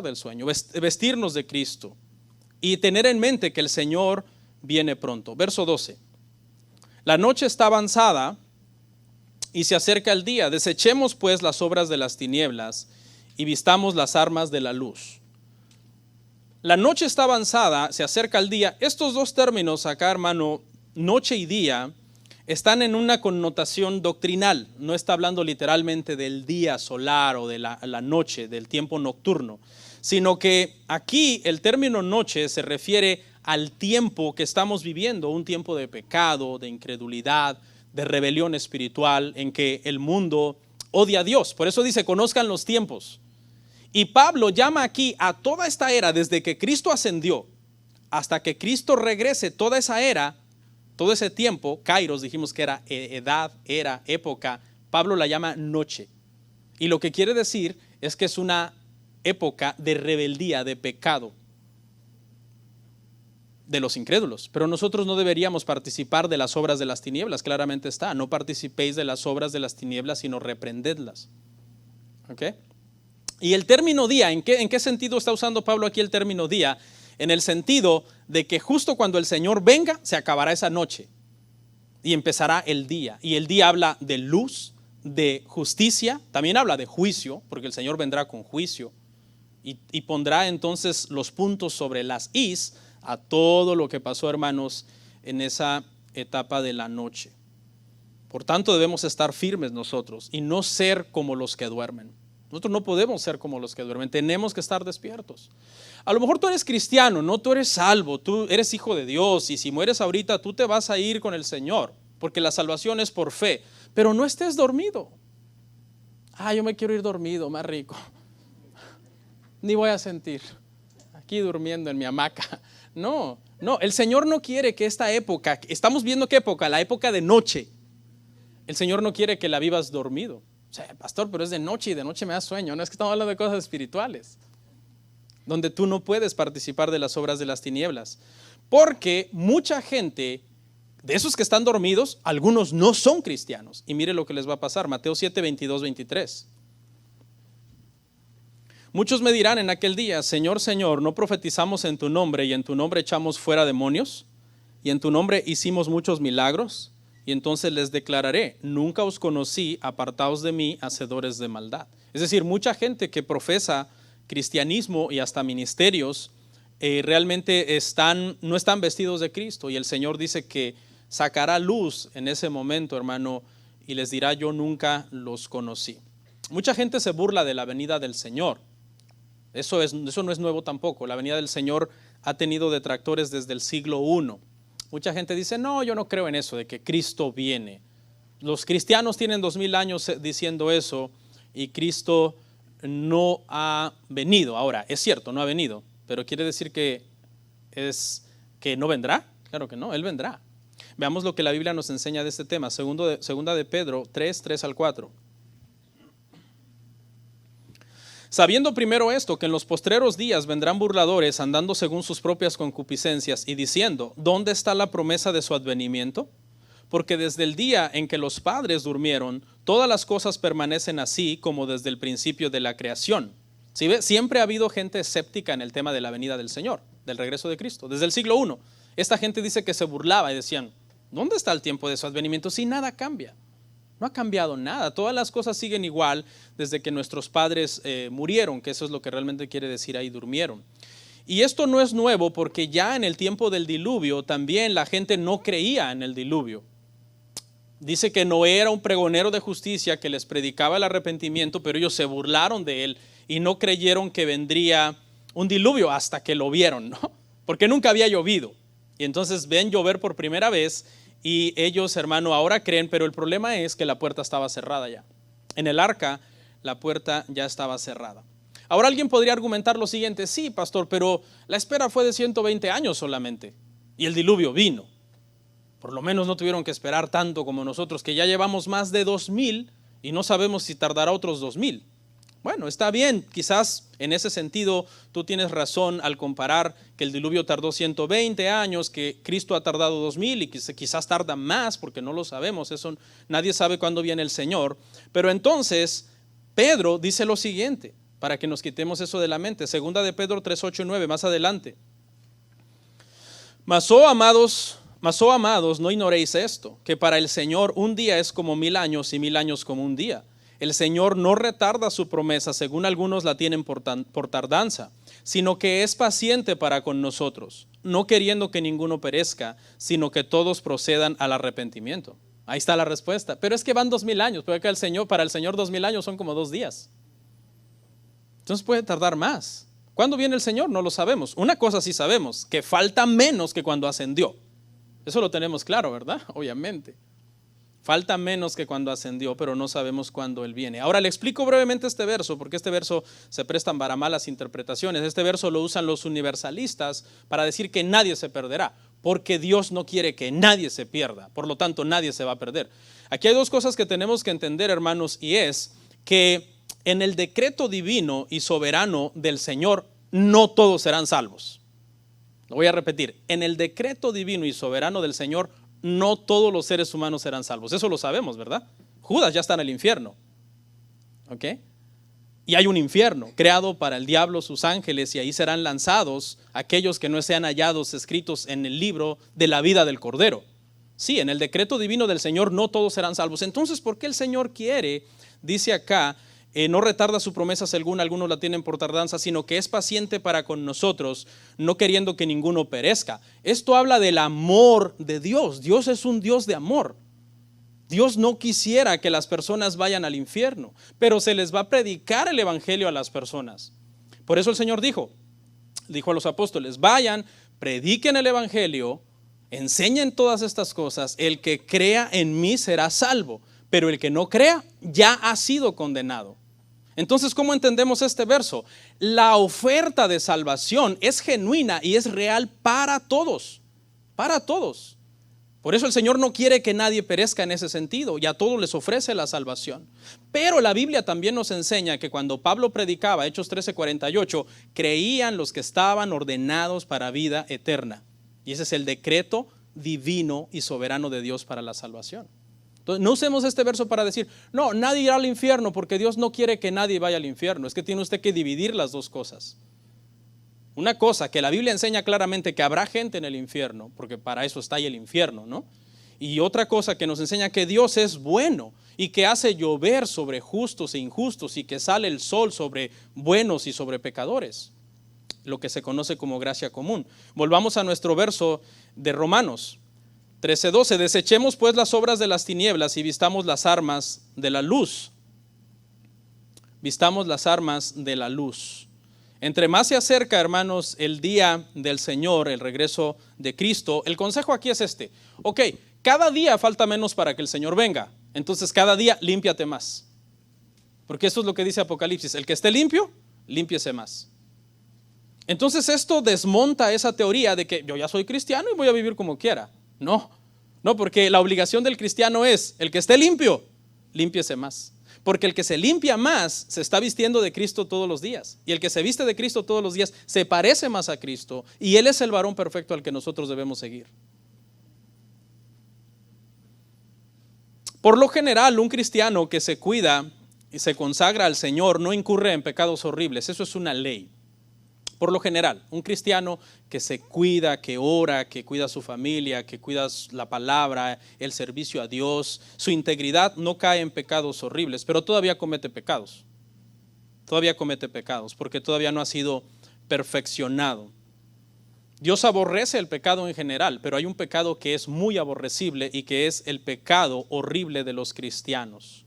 del sueño, vestirnos de Cristo y tener en mente que el Señor viene pronto. Verso 12. La noche está avanzada y se acerca el día. Desechemos pues las obras de las tinieblas y vistamos las armas de la luz. La noche está avanzada, se acerca el día. Estos dos términos acá, hermano, noche y día, están en una connotación doctrinal. No está hablando literalmente del día solar o de la noche, del tiempo nocturno, sino que aquí el término noche se refiere al tiempo que estamos viviendo, un tiempo de pecado, de incredulidad, de rebelión espiritual, en que el mundo odia a Dios. Por eso dice, conozcan los tiempos. Y Pablo llama aquí a toda esta era, desde que Cristo ascendió hasta que Cristo regrese, toda esa era, todo ese tiempo, Kairos, dijimos que era edad, era, época, Pablo la llama noche. Y lo que quiere decir es que es una época de rebeldía, de pecado de los incrédulos. Pero nosotros no deberíamos participar de las obras de las tinieblas, claramente está. No participéis de las obras de las tinieblas, sino reprendedlas. ¿Ok? Y el término día, ¿en qué sentido está usando Pablo aquí el término día? En el sentido de que justo cuando el Señor venga, se acabará esa noche y empezará el día. Y el día habla de luz, de justicia, también habla de juicio, porque el Señor vendrá con juicio y pondrá entonces los puntos sobre las is a todo lo que pasó, hermanos, en esa etapa de la noche. Por tanto, debemos estar firmes nosotros y no ser como los que duermen. Nosotros no podemos ser como los que duermen, tenemos que estar despiertos. A lo mejor tú eres cristiano, no, tú eres salvo, tú eres hijo de Dios y si mueres ahorita tú te vas a ir con el Señor, porque la salvación es por fe, pero no estés dormido. Yo me quiero ir dormido, más rico. Ni voy a sentir aquí durmiendo en mi hamaca. No, el Señor no quiere que esta época, estamos viendo qué época, la época de noche. El Señor no quiere que la vivas dormido. O sea, pastor, pero es de noche y de noche me da sueño. No es que estamos hablando de cosas espirituales, donde tú no puedes participar de las obras de las tinieblas. Porque mucha gente, de esos que están dormidos, algunos no son cristianos. Y mire lo que les va a pasar, Mateo 7, 22, 23. Muchos me dirán en aquel día, Señor, Señor, ¿no profetizamos en tu nombre y en tu nombre echamos fuera demonios? ¿Y en tu nombre hicimos muchos milagros? Y entonces les declararé, nunca os conocí, apartaos de mí, hacedores de maldad. Es decir, mucha gente que profesa cristianismo y hasta ministerios, realmente no están vestidos de Cristo. Y el Señor dice que sacará luz en ese momento, hermano, y les dirá, yo nunca los conocí. Mucha gente se burla de la venida del Señor. Eso no es nuevo tampoco. La venida del Señor ha tenido detractores desde el siglo I. Mucha gente dice, no, yo no creo en eso, de que Cristo viene. Los cristianos tienen 2000 años diciendo eso y Cristo no ha venido. Ahora, es cierto, no ha venido, pero quiere decir que no vendrá. Claro que no, Él vendrá. Veamos lo que la Biblia nos enseña de este tema. Segunda de Pedro 3 al 4. Sabiendo primero esto, que en los postreros días vendrán burladores andando según sus propias concupiscencias y diciendo, ¿dónde está la promesa de su advenimiento? Porque desde el día en que los padres durmieron, todas las cosas permanecen así como desde el principio de la creación. ¿Sí ve? Siempre ha habido gente escéptica en el tema de la venida del Señor, del regreso de Cristo, desde el siglo I. Esta gente dice que se burlaba y decían, ¿Dónde está el tiempo de su advenimiento? Si nada cambia. No ha cambiado nada. Todas las cosas siguen igual desde que nuestros padres murieron, que eso es lo que realmente quiere decir ahí, durmieron. Y esto no es nuevo porque ya en el tiempo del diluvio también la gente no creía en el diluvio. Dice que Noé era un pregonero de justicia que les predicaba el arrepentimiento, pero ellos se burlaron de él y no creyeron que vendría un diluvio hasta que lo vieron, ¿no? Porque nunca había llovido. Y entonces ven llover por primera vez y ellos, hermano, ahora creen, pero el problema es que la puerta estaba cerrada ya. En el arca la puerta ya estaba cerrada. Ahora alguien podría argumentar lo siguiente: sí, pastor, pero la espera fue de 120 años solamente y el diluvio vino. Por lo menos no tuvieron que esperar tanto como nosotros, que ya llevamos más de 2000 y no sabemos si tardará otros 2000. Bueno, está bien, quizás en ese sentido tú tienes razón al comparar que el diluvio tardó 120 años, que Cristo ha tardado 2000 y quizás tarda más porque no lo sabemos, eso nadie sabe cuándo viene el Señor. Pero entonces Pedro dice lo siguiente, para que nos quitemos eso de la mente, segunda de Pedro 3, 8 y 9, más adelante. Mas, oh amados, no ignoréis esto, que para el Señor un día es como 1000 años y 1000 años como un día. El Señor no retarda su promesa, según algunos la tienen por tardanza, sino que es paciente para con nosotros, no queriendo que ninguno perezca, sino que todos procedan al arrepentimiento. Ahí está la respuesta. Pero es que van 2000 años, porque para el Señor 2000 años son como 2 días. Entonces puede tardar más. ¿Cuándo viene el Señor? No lo sabemos. Una cosa sí sabemos, que falta menos que cuando ascendió. Eso lo tenemos claro, ¿verdad? Obviamente. Falta menos que cuando ascendió, pero no sabemos cuándo Él viene. Ahora le explico brevemente este verso, porque este verso se presta para malas interpretaciones. Este verso lo usan los universalistas para decir que nadie se perderá, porque Dios no quiere que nadie se pierda. Por lo tanto, nadie se va a perder. Aquí hay 2 cosas que tenemos que entender, hermanos, y es que en el decreto divino y soberano del Señor, no todos serán salvos. Lo voy a repetir. En el decreto divino y soberano del Señor, no todos los seres humanos serán salvos. Eso lo sabemos, ¿verdad? Judas ya está en el infierno. ¿Ok? Y hay un infierno creado para el diablo, sus ángeles, y ahí serán lanzados aquellos que no sean hallados escritos en el libro de la vida del Cordero. Sí, en el decreto divino del Señor no todos serán salvos. Entonces, ¿por qué el Señor quiere, dice acá, no retarda su promesa según algunos la tienen por tardanza, sino que es paciente para con nosotros, no queriendo que ninguno perezca? Esto habla del amor de Dios. Dios es un Dios de amor. Dios no quisiera que las personas vayan al infierno, pero se les va a predicar el evangelio a las personas. Por eso el Señor dijo a los apóstoles: vayan, prediquen el evangelio, enseñen todas estas cosas. El que crea en mí será salvo, pero el que no crea ya ha sido condenado. Entonces, ¿cómo entendemos este verso? La oferta de salvación es genuina y es real para todos, para todos. Por eso el Señor no quiere que nadie perezca en ese sentido, y a todos les ofrece la salvación. Pero la Biblia también nos enseña que cuando Pablo predicaba, Hechos 13:48, creían los que estaban ordenados para vida eterna. Y ese es el decreto divino y soberano de Dios para la salvación. Entonces, no usemos este verso para decir, no, nadie irá al infierno, porque Dios no quiere que nadie vaya al infierno. Es que tiene usted que dividir las 2 cosas. Una cosa que la Biblia enseña claramente, que habrá gente en el infierno, porque para eso está ahí el infierno, ¿no? Y otra cosa que nos enseña que Dios es bueno y que hace llover sobre justos e injustos y que sale el sol sobre buenos y sobre pecadores, lo que se conoce como gracia común. Volvamos a nuestro verso de Romanos 13:12. Desechemos pues las obras de las tinieblas y vistamos las armas de la luz. Vistamos las armas de la luz. Entre más se acerca, hermanos, el día del Señor, el regreso de Cristo, el consejo aquí es este: ok, cada día falta menos para que el Señor venga, entonces cada día límpiate más, porque eso es lo que dice Apocalipsis: el que esté limpio, límpiese más. Entonces esto desmonta esa teoría de que yo ya soy cristiano y voy a vivir como quiera. No, porque la obligación del cristiano es: el que esté limpio, límpiese más. Porque el que se limpia más se está vistiendo de Cristo todos los días. Y el que se viste de Cristo todos los días se parece más a Cristo. Y Él es el varón perfecto al que nosotros debemos seguir. Por lo general, un cristiano que se cuida y se consagra al Señor no incurre en pecados horribles. Eso es una ley. Por lo general, un cristiano que se cuida, que ora, que cuida a su familia, que cuida la palabra, el servicio a Dios, su integridad, no cae en pecados horribles, pero todavía comete pecados. Todavía comete pecados porque todavía no ha sido perfeccionado. Dios aborrece el pecado en general, pero hay un pecado que es muy aborrecible y que es el pecado horrible de los cristianos.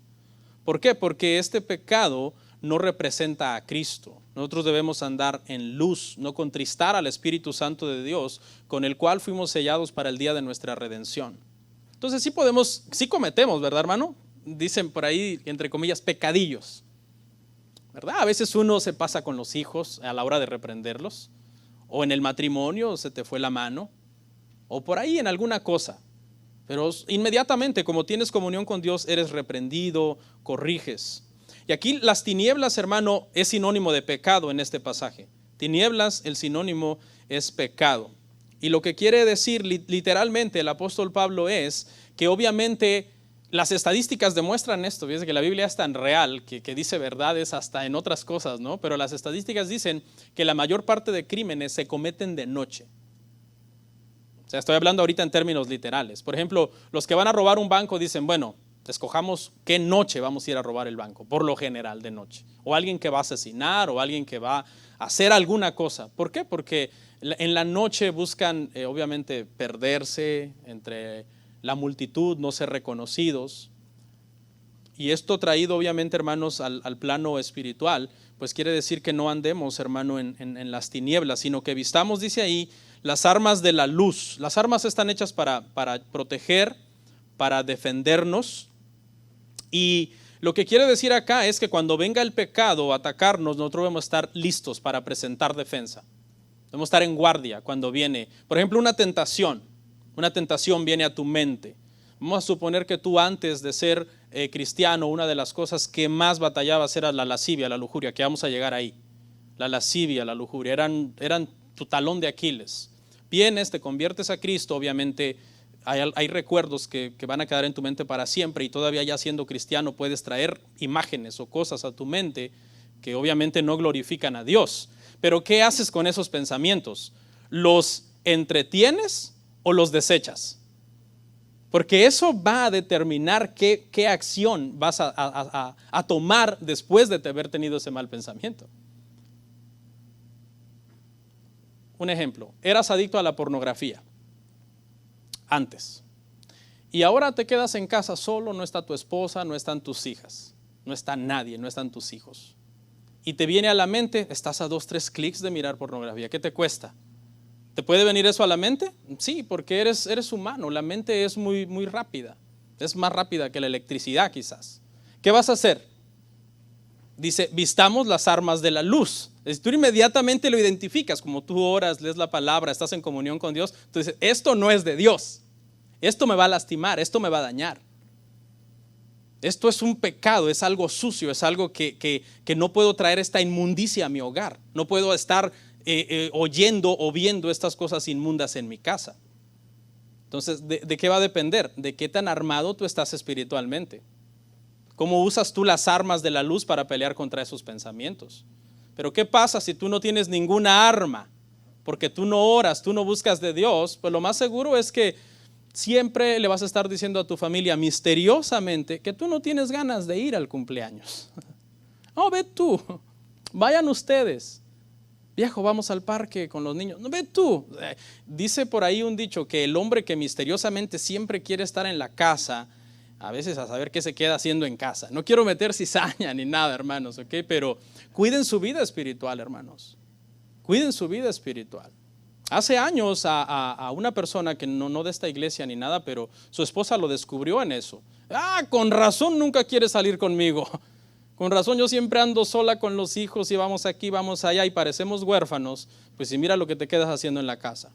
¿Por qué? Porque este pecado no representa a Cristo. Nosotros debemos andar en luz, no contristar al Espíritu Santo de Dios, con el cual fuimos sellados para el día de nuestra redención. Entonces sí cometemos, ¿verdad, hermano? Dicen por ahí, entre comillas, pecadillos, ¿verdad? A veces uno se pasa con los hijos a la hora de reprenderlos, o en el matrimonio se te fue la mano, o por ahí en alguna cosa. Pero inmediatamente, como tienes comunión con Dios, eres reprendido, corriges. Y aquí las tinieblas, hermano, es sinónimo de pecado en este pasaje. Tinieblas, el sinónimo es pecado. Y lo que quiere decir literalmente el apóstol Pablo es que obviamente las estadísticas demuestran esto. Fíjense que la Biblia es tan real que dice verdades hasta en otras cosas, ¿no? Pero las estadísticas dicen que la mayor parte de crímenes se cometen de noche. O sea, estoy hablando ahorita en términos literales. Por ejemplo, los que van a robar un banco dicen, bueno, escojamos qué noche vamos a ir a robar el banco, por lo general de noche. O alguien que va a asesinar, o alguien que va a hacer alguna cosa. ¿Por qué? Porque en la noche buscan, obviamente, perderse entre la multitud, no ser reconocidos. Y esto traído, obviamente, hermanos, al plano espiritual, pues quiere decir que no andemos, hermano, en las tinieblas, sino que vistamos, dice ahí, las armas de la luz. Las armas están hechas para proteger, para defendernos. Y lo que quiere decir acá es que cuando venga el pecado a atacarnos, nosotros debemos estar listos para presentar defensa. Debemos estar en guardia cuando viene, por ejemplo, una tentación viene a tu mente. Vamos a suponer que tú antes de ser cristiano, una de las cosas que más batallabas era la lascivia, la lujuria, que vamos a llegar ahí. La lascivia, la lujuria, eran tu talón de Aquiles. Vienes, te conviertes a Cristo, obviamente hay recuerdos que van a quedar en tu mente para siempre, y todavía ya siendo cristiano puedes traer imágenes o cosas a tu mente que obviamente no glorifican a Dios. Pero ¿qué haces con esos pensamientos? ¿Los entretienes o los desechas? Porque eso va a determinar qué acción vas a tomar después de haber tenido ese mal pensamiento. Un ejemplo, eras adicto a la pornografía antes, y ahora te quedas en casa solo, no está tu esposa, no están tus hijas, no está nadie, no están tus hijos, y te viene a la mente, estás a 2-3 clics de mirar pornografía. ¿Qué te cuesta? ¿Te puede venir eso a la mente? Sí, porque eres humano, la mente es muy, muy rápida, es más rápida que la electricidad quizás. ¿Qué vas a hacer? Dice, vistamos las armas de la luz. Tú inmediatamente lo identificas, como tú oras, lees la palabra, estás en comunión con Dios. Tú dices, esto no es de Dios, esto me va a lastimar, esto me va a dañar. Esto es un pecado, es algo sucio, es algo que no puedo traer esta inmundicia a mi hogar. No puedo estar oyendo o viendo estas cosas inmundas en mi casa. Entonces, ¿de qué va a depender? De qué tan armado tú estás espiritualmente. ¿Cómo usas tú las armas de la luz para pelear contra esos pensamientos? Pero ¿qué pasa si tú no tienes ninguna arma? Porque tú no oras, tú no buscas de Dios. Pues lo más seguro es que siempre le vas a estar diciendo a tu familia misteriosamente que tú no tienes ganas de ir al cumpleaños. Oh, ve tú, vayan ustedes. Viejo, vamos al parque con los niños. No, ve tú. Dice por ahí un dicho que el hombre que misteriosamente siempre quiere estar en la casa, a veces a saber qué se queda haciendo en casa. No quiero meter cizaña ni nada, hermanos, ¿ok? Pero cuiden su vida espiritual, hermanos. Cuiden su vida espiritual. Hace años a una persona que no de esta iglesia ni nada, pero su esposa lo descubrió en eso. Con razón nunca quiere salir conmigo. Con razón yo siempre ando sola con los hijos y vamos aquí, vamos allá y parecemos huérfanos. Pues si mira lo que te quedas haciendo en la casa.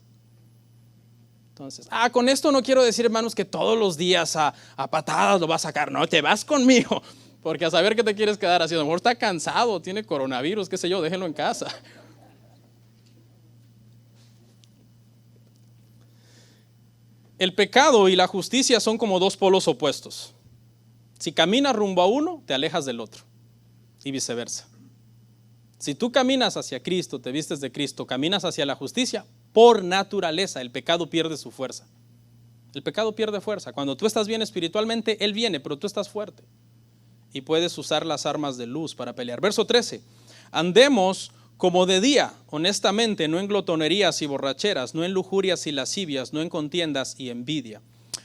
Entonces, con esto no quiero decir, hermanos, que todos los días a patadas lo vas a sacar. No, te vas conmigo, porque a saber qué te quieres quedar haciendo. A lo mejor está cansado, tiene coronavirus, qué sé yo, déjenlo en casa. El pecado y la justicia son como dos polos opuestos. Si caminas rumbo a uno, te alejas del otro, y viceversa. Si tú caminas hacia Cristo, te vistes de Cristo, caminas hacia la justicia, por naturaleza el pecado pierde su fuerza. El pecado pierde fuerza. Cuando tú estás bien espiritualmente, Él viene, pero tú estás fuerte. Y puedes usar las armas de luz para pelear. Verso 13. Andemos como de día, honestamente, no en glotonerías y borracheras, no en lujurias y lascivias, no en contiendas y envidia.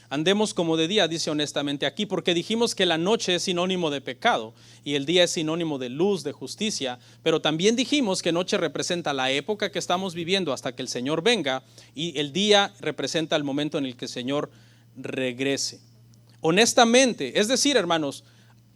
Andemos como de día, dice honestamente aquí, porque dijimos que la noche es sinónimo de pecado y el día es sinónimo de luz, de justicia, pero también dijimos que noche representa la época que estamos viviendo hasta que el Señor venga y el día representa el momento en el que el Señor regrese. Honestamente, es decir, hermanos,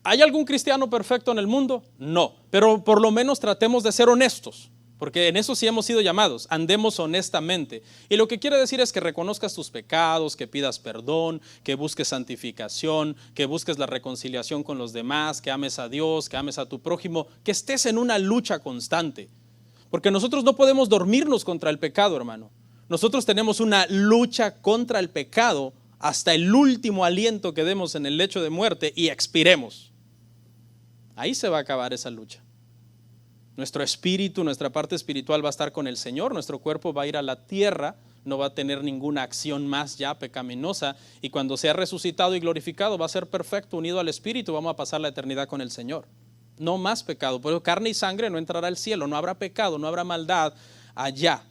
¿hay algún cristiano perfecto en el mundo? No, pero por lo menos tratemos de ser honestos. Porque en eso sí hemos sido llamados, andemos honestamente. Y lo que quiere decir es que reconozcas tus pecados, que pidas perdón, que busques santificación, que busques la reconciliación con los demás, que ames a Dios, que ames a tu prójimo, que estés en una lucha constante. Porque nosotros no podemos dormirnos contra el pecado, hermano. Nosotros tenemos una lucha contra el pecado hasta el último aliento que demos en el lecho de muerte y expiremos. Ahí se va a acabar esa lucha. Nuestro espíritu, nuestra parte espiritual va a estar con el Señor, nuestro cuerpo va a ir a la tierra, no va a tener ninguna acción más ya pecaminosa y cuando sea resucitado y glorificado va a ser perfecto, unido al espíritu, vamos a pasar la eternidad con el Señor. No más pecado, por eso carne y sangre no entrará al cielo, no habrá pecado, no habrá maldad allá.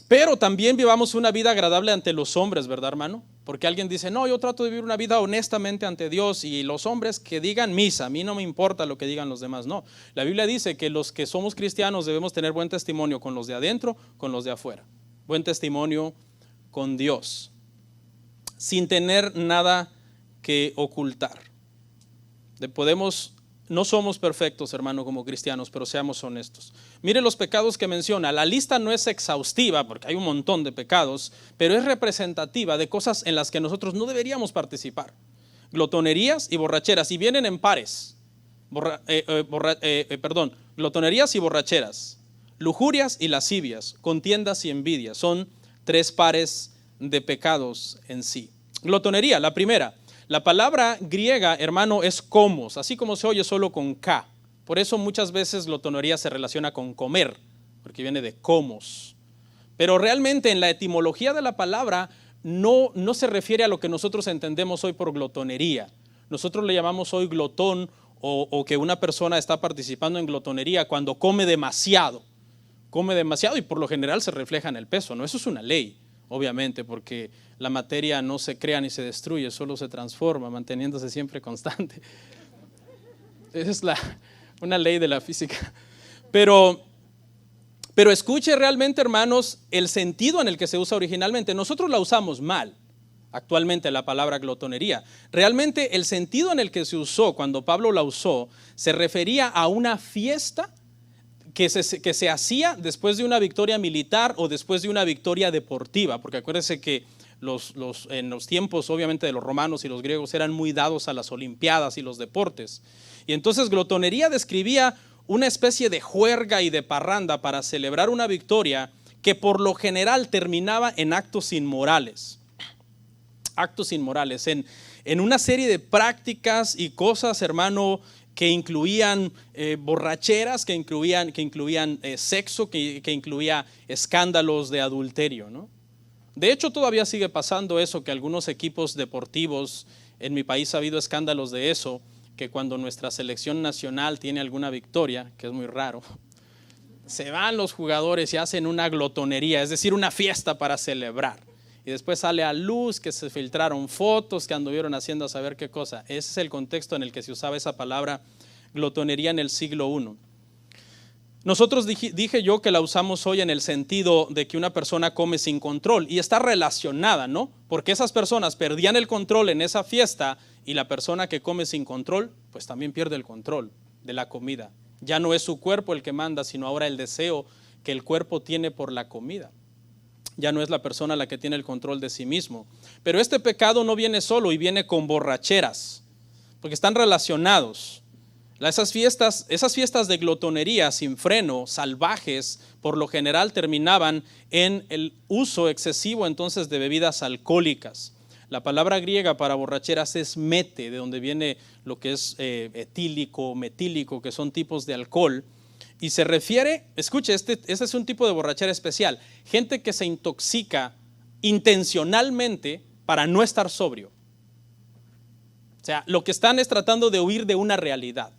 Pero también vivamos una vida agradable ante los hombres, ¿verdad, hermano? Porque alguien dice, no, yo trato de vivir una vida honestamente ante Dios y los hombres que digan misa, a mí no me importa lo que digan los demás. No, la Biblia dice que los que somos cristianos debemos tener buen testimonio con los de adentro, con los de afuera. Buen testimonio con Dios, sin tener nada que ocultar. No somos perfectos, hermano, como cristianos, pero seamos honestos. Mire los pecados que menciona. La lista no es exhaustiva, porque hay un montón de pecados, pero es representativa de cosas en las que nosotros no deberíamos participar. Glotonerías y borracheras, y vienen en pares. Glotonerías y borracheras, lujurias y lascivias, contiendas y envidias. Son 3 pares de pecados en sí. Glotonería, la primera. La palabra griega, hermano, es komos, así como se oye solo con K. Por eso muchas veces glotonería se relaciona con comer, porque viene de komos. Pero realmente en la etimología de la palabra no se refiere a lo que nosotros entendemos hoy por glotonería. Nosotros le llamamos hoy glotón o que una persona está participando en glotonería cuando come demasiado. Come demasiado y por lo general se refleja en el peso, ¿no? Eso es una ley. Obviamente, porque la materia no se crea ni se destruye, solo se transforma, manteniéndose siempre constante. Esa es una ley de la física. Pero escuche realmente, hermanos, el sentido en el que se usa originalmente. Nosotros la usamos mal actualmente, la palabra glotonería. Realmente el sentido en el que se usó cuando Pablo la usó se refería a una fiesta que se hacía después de una victoria militar o después de una victoria deportiva, porque acuérdense que en los tiempos obviamente de los romanos y los griegos eran muy dados a las olimpiadas y los deportes. Y entonces glotonería describía una especie de juerga y de parranda para celebrar una victoria que por lo general terminaba en actos inmorales. Actos inmorales, en una serie de prácticas y cosas, hermano, que incluían borracheras, que incluían sexo, que incluía escándalos de adulterio, ¿no? De hecho, todavía sigue pasando eso, que algunos equipos deportivos, en mi país ha habido escándalos de eso, que cuando nuestra selección nacional tiene alguna victoria, que es muy raro, se van los jugadores y hacen una glotonería, es decir, una fiesta para celebrar. Y después sale a luz que se filtraron fotos que anduvieron haciendo a saber qué cosa. Ese es el contexto en el que se usaba esa palabra glotonería en el siglo I. Nosotros dije yo que la usamos hoy en el sentido de que una persona come sin control y está relacionada, ¿no? Porque esas personas perdían el control en esa fiesta y la persona que come sin control, pues también pierde el control de la comida. Ya no es su cuerpo el que manda, sino ahora el deseo que el cuerpo tiene por la comida. Ya no es la persona la que tiene el control de sí mismo. Pero este pecado no viene solo y viene con borracheras, porque están relacionados. Esas fiestas de glotonería sin freno, salvajes, por lo general terminaban en el uso excesivo entonces de bebidas alcohólicas. La palabra griega para borracheras es mete, de donde viene lo que es etílico, metílico, que son tipos de alcohol. Y se refiere, escuche, este es un tipo de borrachera especial. Gente que se intoxica intencionalmente para no estar sobrio. O sea, lo que están es tratando de huir de una realidad.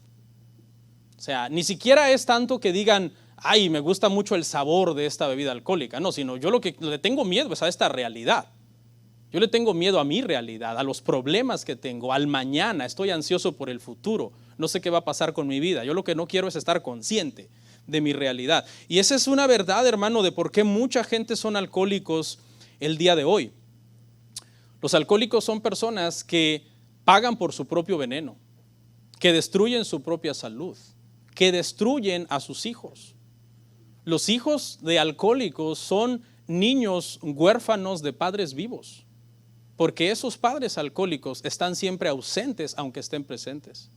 O sea, ni siquiera es tanto que digan, ay, me gusta mucho el sabor de esta bebida alcohólica. No, sino yo lo que le tengo miedo es a esta realidad. Yo le tengo miedo a mi realidad, a los problemas que tengo, al mañana. Estoy ansioso por el futuro. No sé qué va a pasar con mi vida. Yo lo que no quiero es estar consciente de mi realidad. Y esa es una verdad, hermano, de por qué mucha gente son alcohólicos el día de hoy. Los alcohólicos son personas que pagan por su propio veneno, que destruyen su propia salud, que destruyen a sus hijos. Los hijos de alcohólicos son niños huérfanos de padres vivos, porque esos padres alcohólicos están siempre ausentes aunque estén presentes,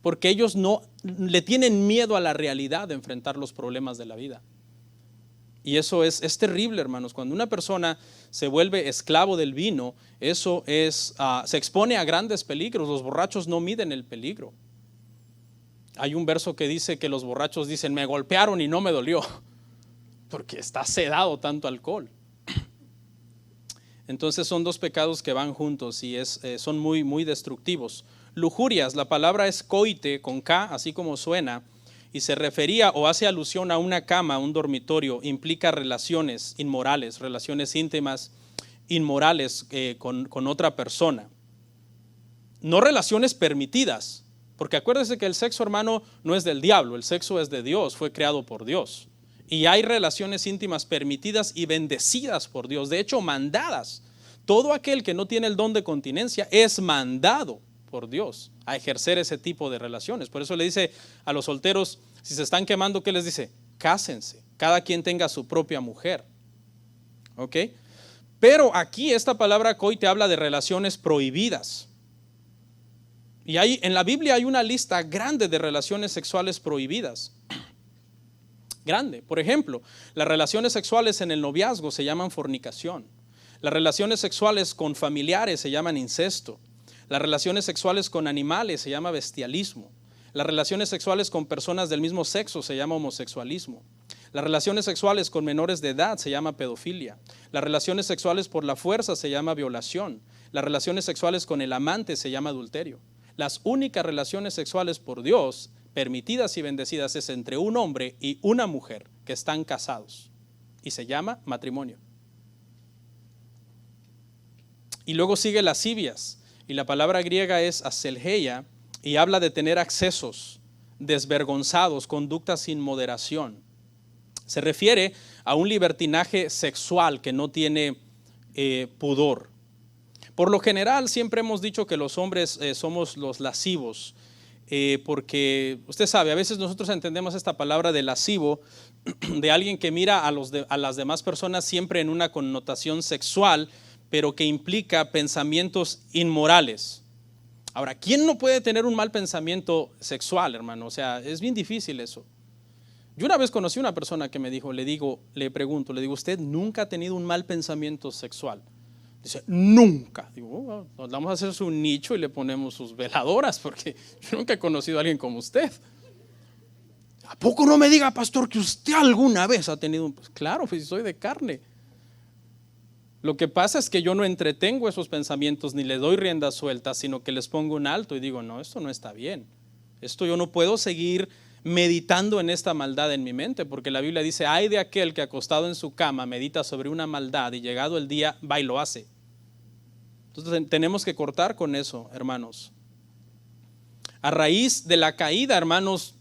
porque ellos no le tienen miedo a la realidad de enfrentar los problemas de la vida. Y eso es terrible, hermanos. Cuando una persona se vuelve esclavo del vino, eso se expone a grandes peligros. Los borrachos no miden el peligro. Hay un verso que dice que los borrachos dicen, me golpearon y no me dolió, porque está sedado tanto alcohol. Entonces son dos pecados que van juntos y son muy, muy destructivos. Lujurias, la palabra es coite, con K, así como suena, y se refería o hace alusión a una cama, un dormitorio. Implica relaciones inmorales, relaciones íntimas inmorales con otra persona. No relaciones permitidas, porque acuérdese que el sexo, hermano, no es del diablo, el sexo es de Dios, fue creado por Dios. Y hay relaciones íntimas permitidas y bendecidas por Dios, de hecho mandadas. Todo aquel que no tiene el don de continencia es mandado por Dios a ejercer ese tipo de relaciones. Por eso le dice a los solteros, si se están quemando, ¿qué les dice? Cásense, cada quien tenga su propia mujer. ¿Ok? Pero aquí esta palabra coite habla de relaciones prohibidas. Y en la Biblia hay una lista grande de relaciones sexuales prohibidas. Grande. Por ejemplo, las relaciones sexuales en el noviazgo se llaman fornicación. Las relaciones sexuales con familiares se llaman incesto. Las relaciones sexuales con animales se llama bestialismo. Las relaciones sexuales con personas del mismo sexo se llama homosexualismo. Las relaciones sexuales con menores de edad se llama pedofilia. Las relaciones sexuales por la fuerza se llama violación. Las relaciones sexuales con el amante se llama adulterio. Las únicas relaciones sexuales por Dios permitidas y bendecidas es entre un hombre y una mujer que están casados y se llama matrimonio. Y luego sigue lascivias y la palabra griega es aselgeia y habla de tener accesos desvergonzados, conductas sin moderación. Se refiere a un libertinaje sexual que no tiene pudor. Por lo general siempre hemos dicho que los hombres somos los lascivos, porque usted sabe, a veces nosotros entendemos esta palabra de lascivo de alguien que mira a las demás personas siempre en una connotación sexual, pero que implica pensamientos inmorales. Ahora, ¿quién no puede tener un mal pensamiento sexual, hermano? O sea, es bien difícil eso. Yo una vez conocí a una persona que me dijo, le pregunto, ¿usted nunca ha tenido un mal pensamiento sexual? Dice, nunca. Digo, nos vamos a hacer su nicho y le ponemos sus veladoras, porque yo nunca he conocido a alguien como usted. ¿A poco no me diga, pastor, que usted alguna vez ha tenido un... Pues claro, pues soy de carne. Lo que pasa es que yo no entretengo esos pensamientos ni le doy rienda suelta, sino que les pongo un alto y digo, no, esto no está bien. Esto yo no puedo seguir meditando en esta maldad en mi mente, porque la Biblia dice, ay de aquel que acostado en su cama medita sobre una maldad y llegado el día va y lo hace. Entonces tenemos que cortar con eso, hermanos. A raíz de la caída, hermanos,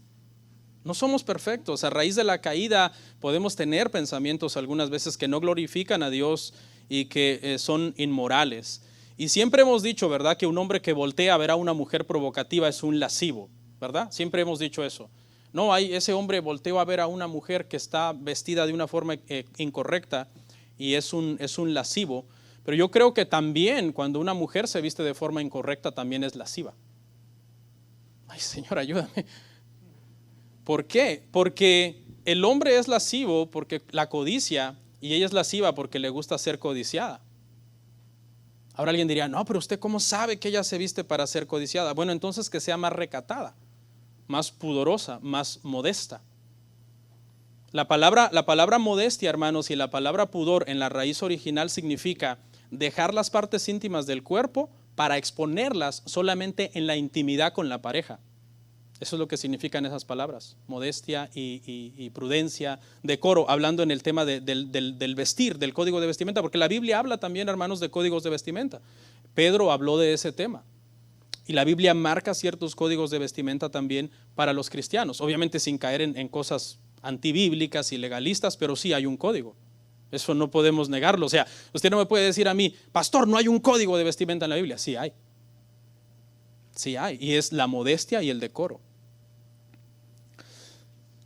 no somos perfectos. A raíz de la caída podemos tener pensamientos algunas veces que no glorifican a Dios y que son inmorales. Y siempre hemos dicho, ¿verdad?, que un hombre que voltea a ver a una mujer provocativa es un lascivo, ¿verdad? Siempre hemos dicho eso. No, ese hombre volteó a ver a una mujer que está vestida de una forma incorrecta y es un lascivo. Pero yo creo que también cuando una mujer se viste de forma incorrecta también es lasciva. Ay, Señor, ayúdame. ¿Por qué? Porque el hombre es lascivo porque la codicia y ella es lasciva porque le gusta ser codiciada. Ahora alguien diría, no, pero usted ¿cómo sabe que ella se viste para ser codiciada? Bueno, entonces que sea más recatada, más pudorosa, más modesta. La palabra modestia, hermanos, y la palabra pudor en la raíz original significa dejar las partes íntimas del cuerpo para exponerlas solamente en la intimidad con la pareja. Eso es lo que significan esas palabras, modestia y prudencia, decoro, hablando en el tema del vestir, del código de vestimenta, porque la Biblia habla también, hermanos, de códigos de vestimenta. Pedro habló de ese tema. Y la Biblia marca ciertos códigos de vestimenta también para los cristianos, obviamente sin caer en cosas antibíblicas y legalistas, pero sí hay un código. Eso no podemos negarlo. O sea, usted no me puede decir a mí, pastor, no hay un código de vestimenta en la Biblia. Sí hay. Sí hay. Y es la modestia y el decoro.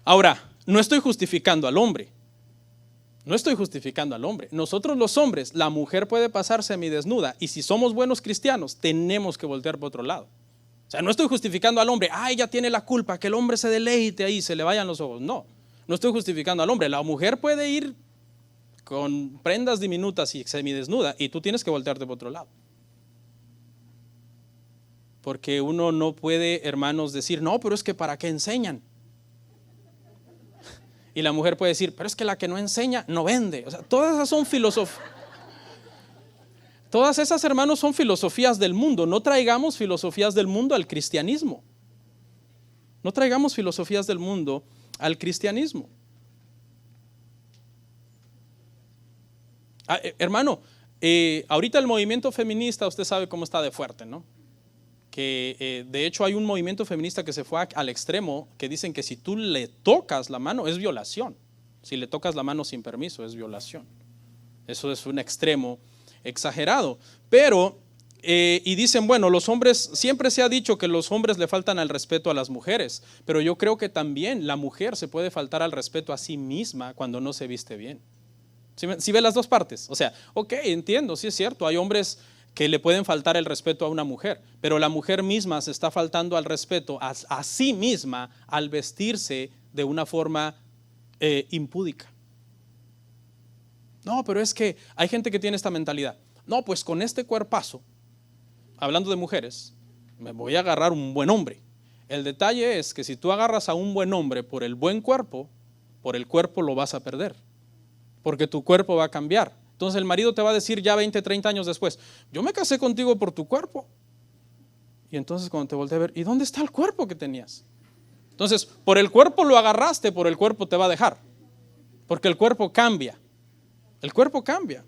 Ahora, no estoy justificando al hombre. No estoy justificando al hombre. Nosotros los hombres, la mujer puede pasar semidesnuda y si somos buenos cristianos, tenemos que voltear por otro lado. O sea, no estoy justificando al hombre, ella tiene la culpa, que el hombre se deleite ahí, se le vayan los ojos. No estoy justificando al hombre. La mujer puede ir con prendas diminutas y semidesnuda y tú tienes que voltearte por otro lado. Porque uno no puede, hermanos, decir, no, pero es que ¿para qué enseñan? Y la mujer puede decir, pero es que la que no enseña no vende. O sea, todas esas son filosofías. Todas esas, hermanos, son filosofías del mundo. No traigamos filosofías del mundo al cristianismo. No traigamos filosofías del mundo al cristianismo. Hermano, ahorita el movimiento feminista, usted sabe cómo está de fuerte, ¿no? Que de hecho hay un movimiento feminista que se fue al extremo, que dicen que si tú le tocas la mano es violación. Si le tocas la mano sin permiso es violación. Eso es un extremo exagerado. Pero, y dicen, bueno, los hombres, siempre se ha dicho que los hombres le faltan al respeto a las mujeres, pero yo creo que también la mujer se puede faltar al respeto a sí misma cuando no se viste bien. ¿Sí ve las dos partes? O sea, ok, entiendo, sí es cierto, hay hombres que le pueden faltar el respeto a una mujer, pero la mujer misma se está faltando al respeto a sí misma al vestirse de una forma impúdica. No, pero es que hay gente que tiene esta mentalidad. No, pues con este cuerpazo, hablando de mujeres, me voy a agarrar un buen hombre. El detalle es que si tú agarras a un buen hombre por el buen cuerpo, por el cuerpo lo vas a perder, porque tu cuerpo va a cambiar. Entonces el marido te va a decir ya 20, 30 años después, yo me casé contigo por tu cuerpo. Y entonces cuando te volteé a ver, ¿y dónde está el cuerpo que tenías? Entonces, por el cuerpo lo agarraste, por el cuerpo te va a dejar. Porque el cuerpo cambia. El cuerpo cambia.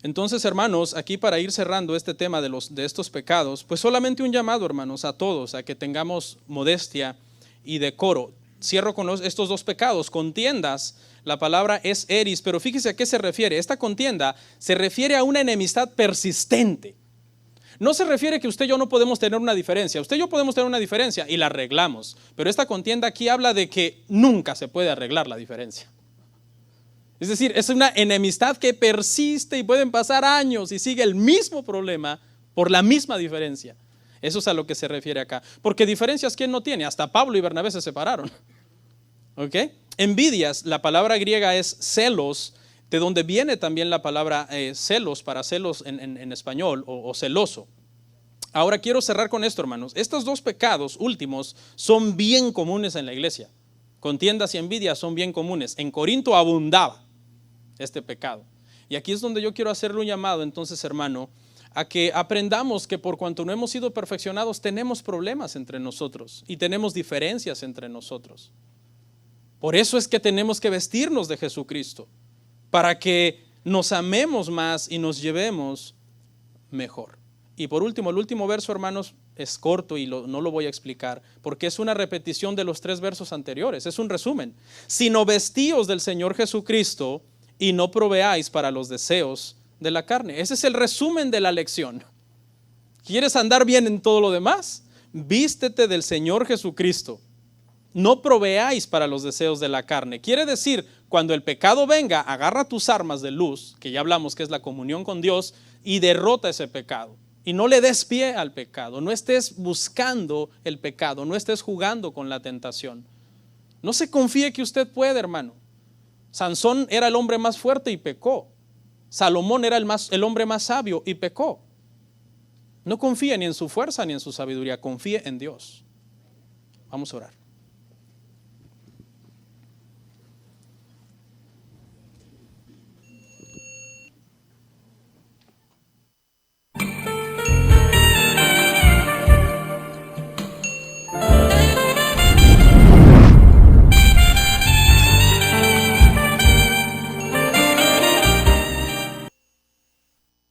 Entonces, hermanos, aquí para ir cerrando este tema de estos pecados, pues solamente un llamado, hermanos, a todos, a que tengamos modestia y decoro. Cierro con estos dos pecados, contiendas. La palabra es eris, pero fíjese a qué se refiere. Esta contienda se refiere a una enemistad persistente. No se refiere que usted y yo no podemos tener una diferencia. Usted y yo podemos tener una diferencia y la arreglamos. Pero esta contienda aquí habla de que nunca se puede arreglar la diferencia. Es decir, es una enemistad que persiste y pueden pasar años y sigue el mismo problema por la misma diferencia. Eso es a lo que se refiere acá. Porque diferencias, ¿quién no tiene? Hasta Pablo y Bernabé se separaron. ¿Ok? Envidias, la palabra griega es celos, de donde viene también la palabra celos, para celos en español, o celoso. Ahora quiero cerrar con esto, hermanos. Estos dos pecados últimos son bien comunes en la iglesia. Contiendas y envidias son bien comunes. En Corinto abundaba este pecado. Y aquí es donde yo quiero hacerle un llamado, entonces, hermano, a que aprendamos que por cuanto no hemos sido perfeccionados, tenemos problemas entre nosotros y tenemos diferencias entre nosotros. Por eso es que tenemos que vestirnos de Jesucristo, para que nos amemos más y nos llevemos mejor. Y por último, el último verso, hermanos, es corto y no lo voy a explicar, porque es una repetición de los 3 versos anteriores, es un resumen. Sino vestíos del Señor Jesucristo y no proveáis para los deseos de la carne. Ese es el resumen de la lección. ¿Quieres andar bien en todo lo demás? Vístete del Señor Jesucristo. No proveáis para los deseos de la carne. Quiere decir, cuando el pecado venga, agarra tus armas de luz, que ya hablamos que es la comunión con Dios, y derrota ese pecado. Y no le des pie al pecado. No estés buscando el pecado. No estés jugando con la tentación. No se confíe que usted puede, hermano. Sansón era el hombre más fuerte y pecó. Salomón era el hombre más sabio y pecó. No confía ni en su fuerza ni en su sabiduría, confía en Dios. Vamos a orar.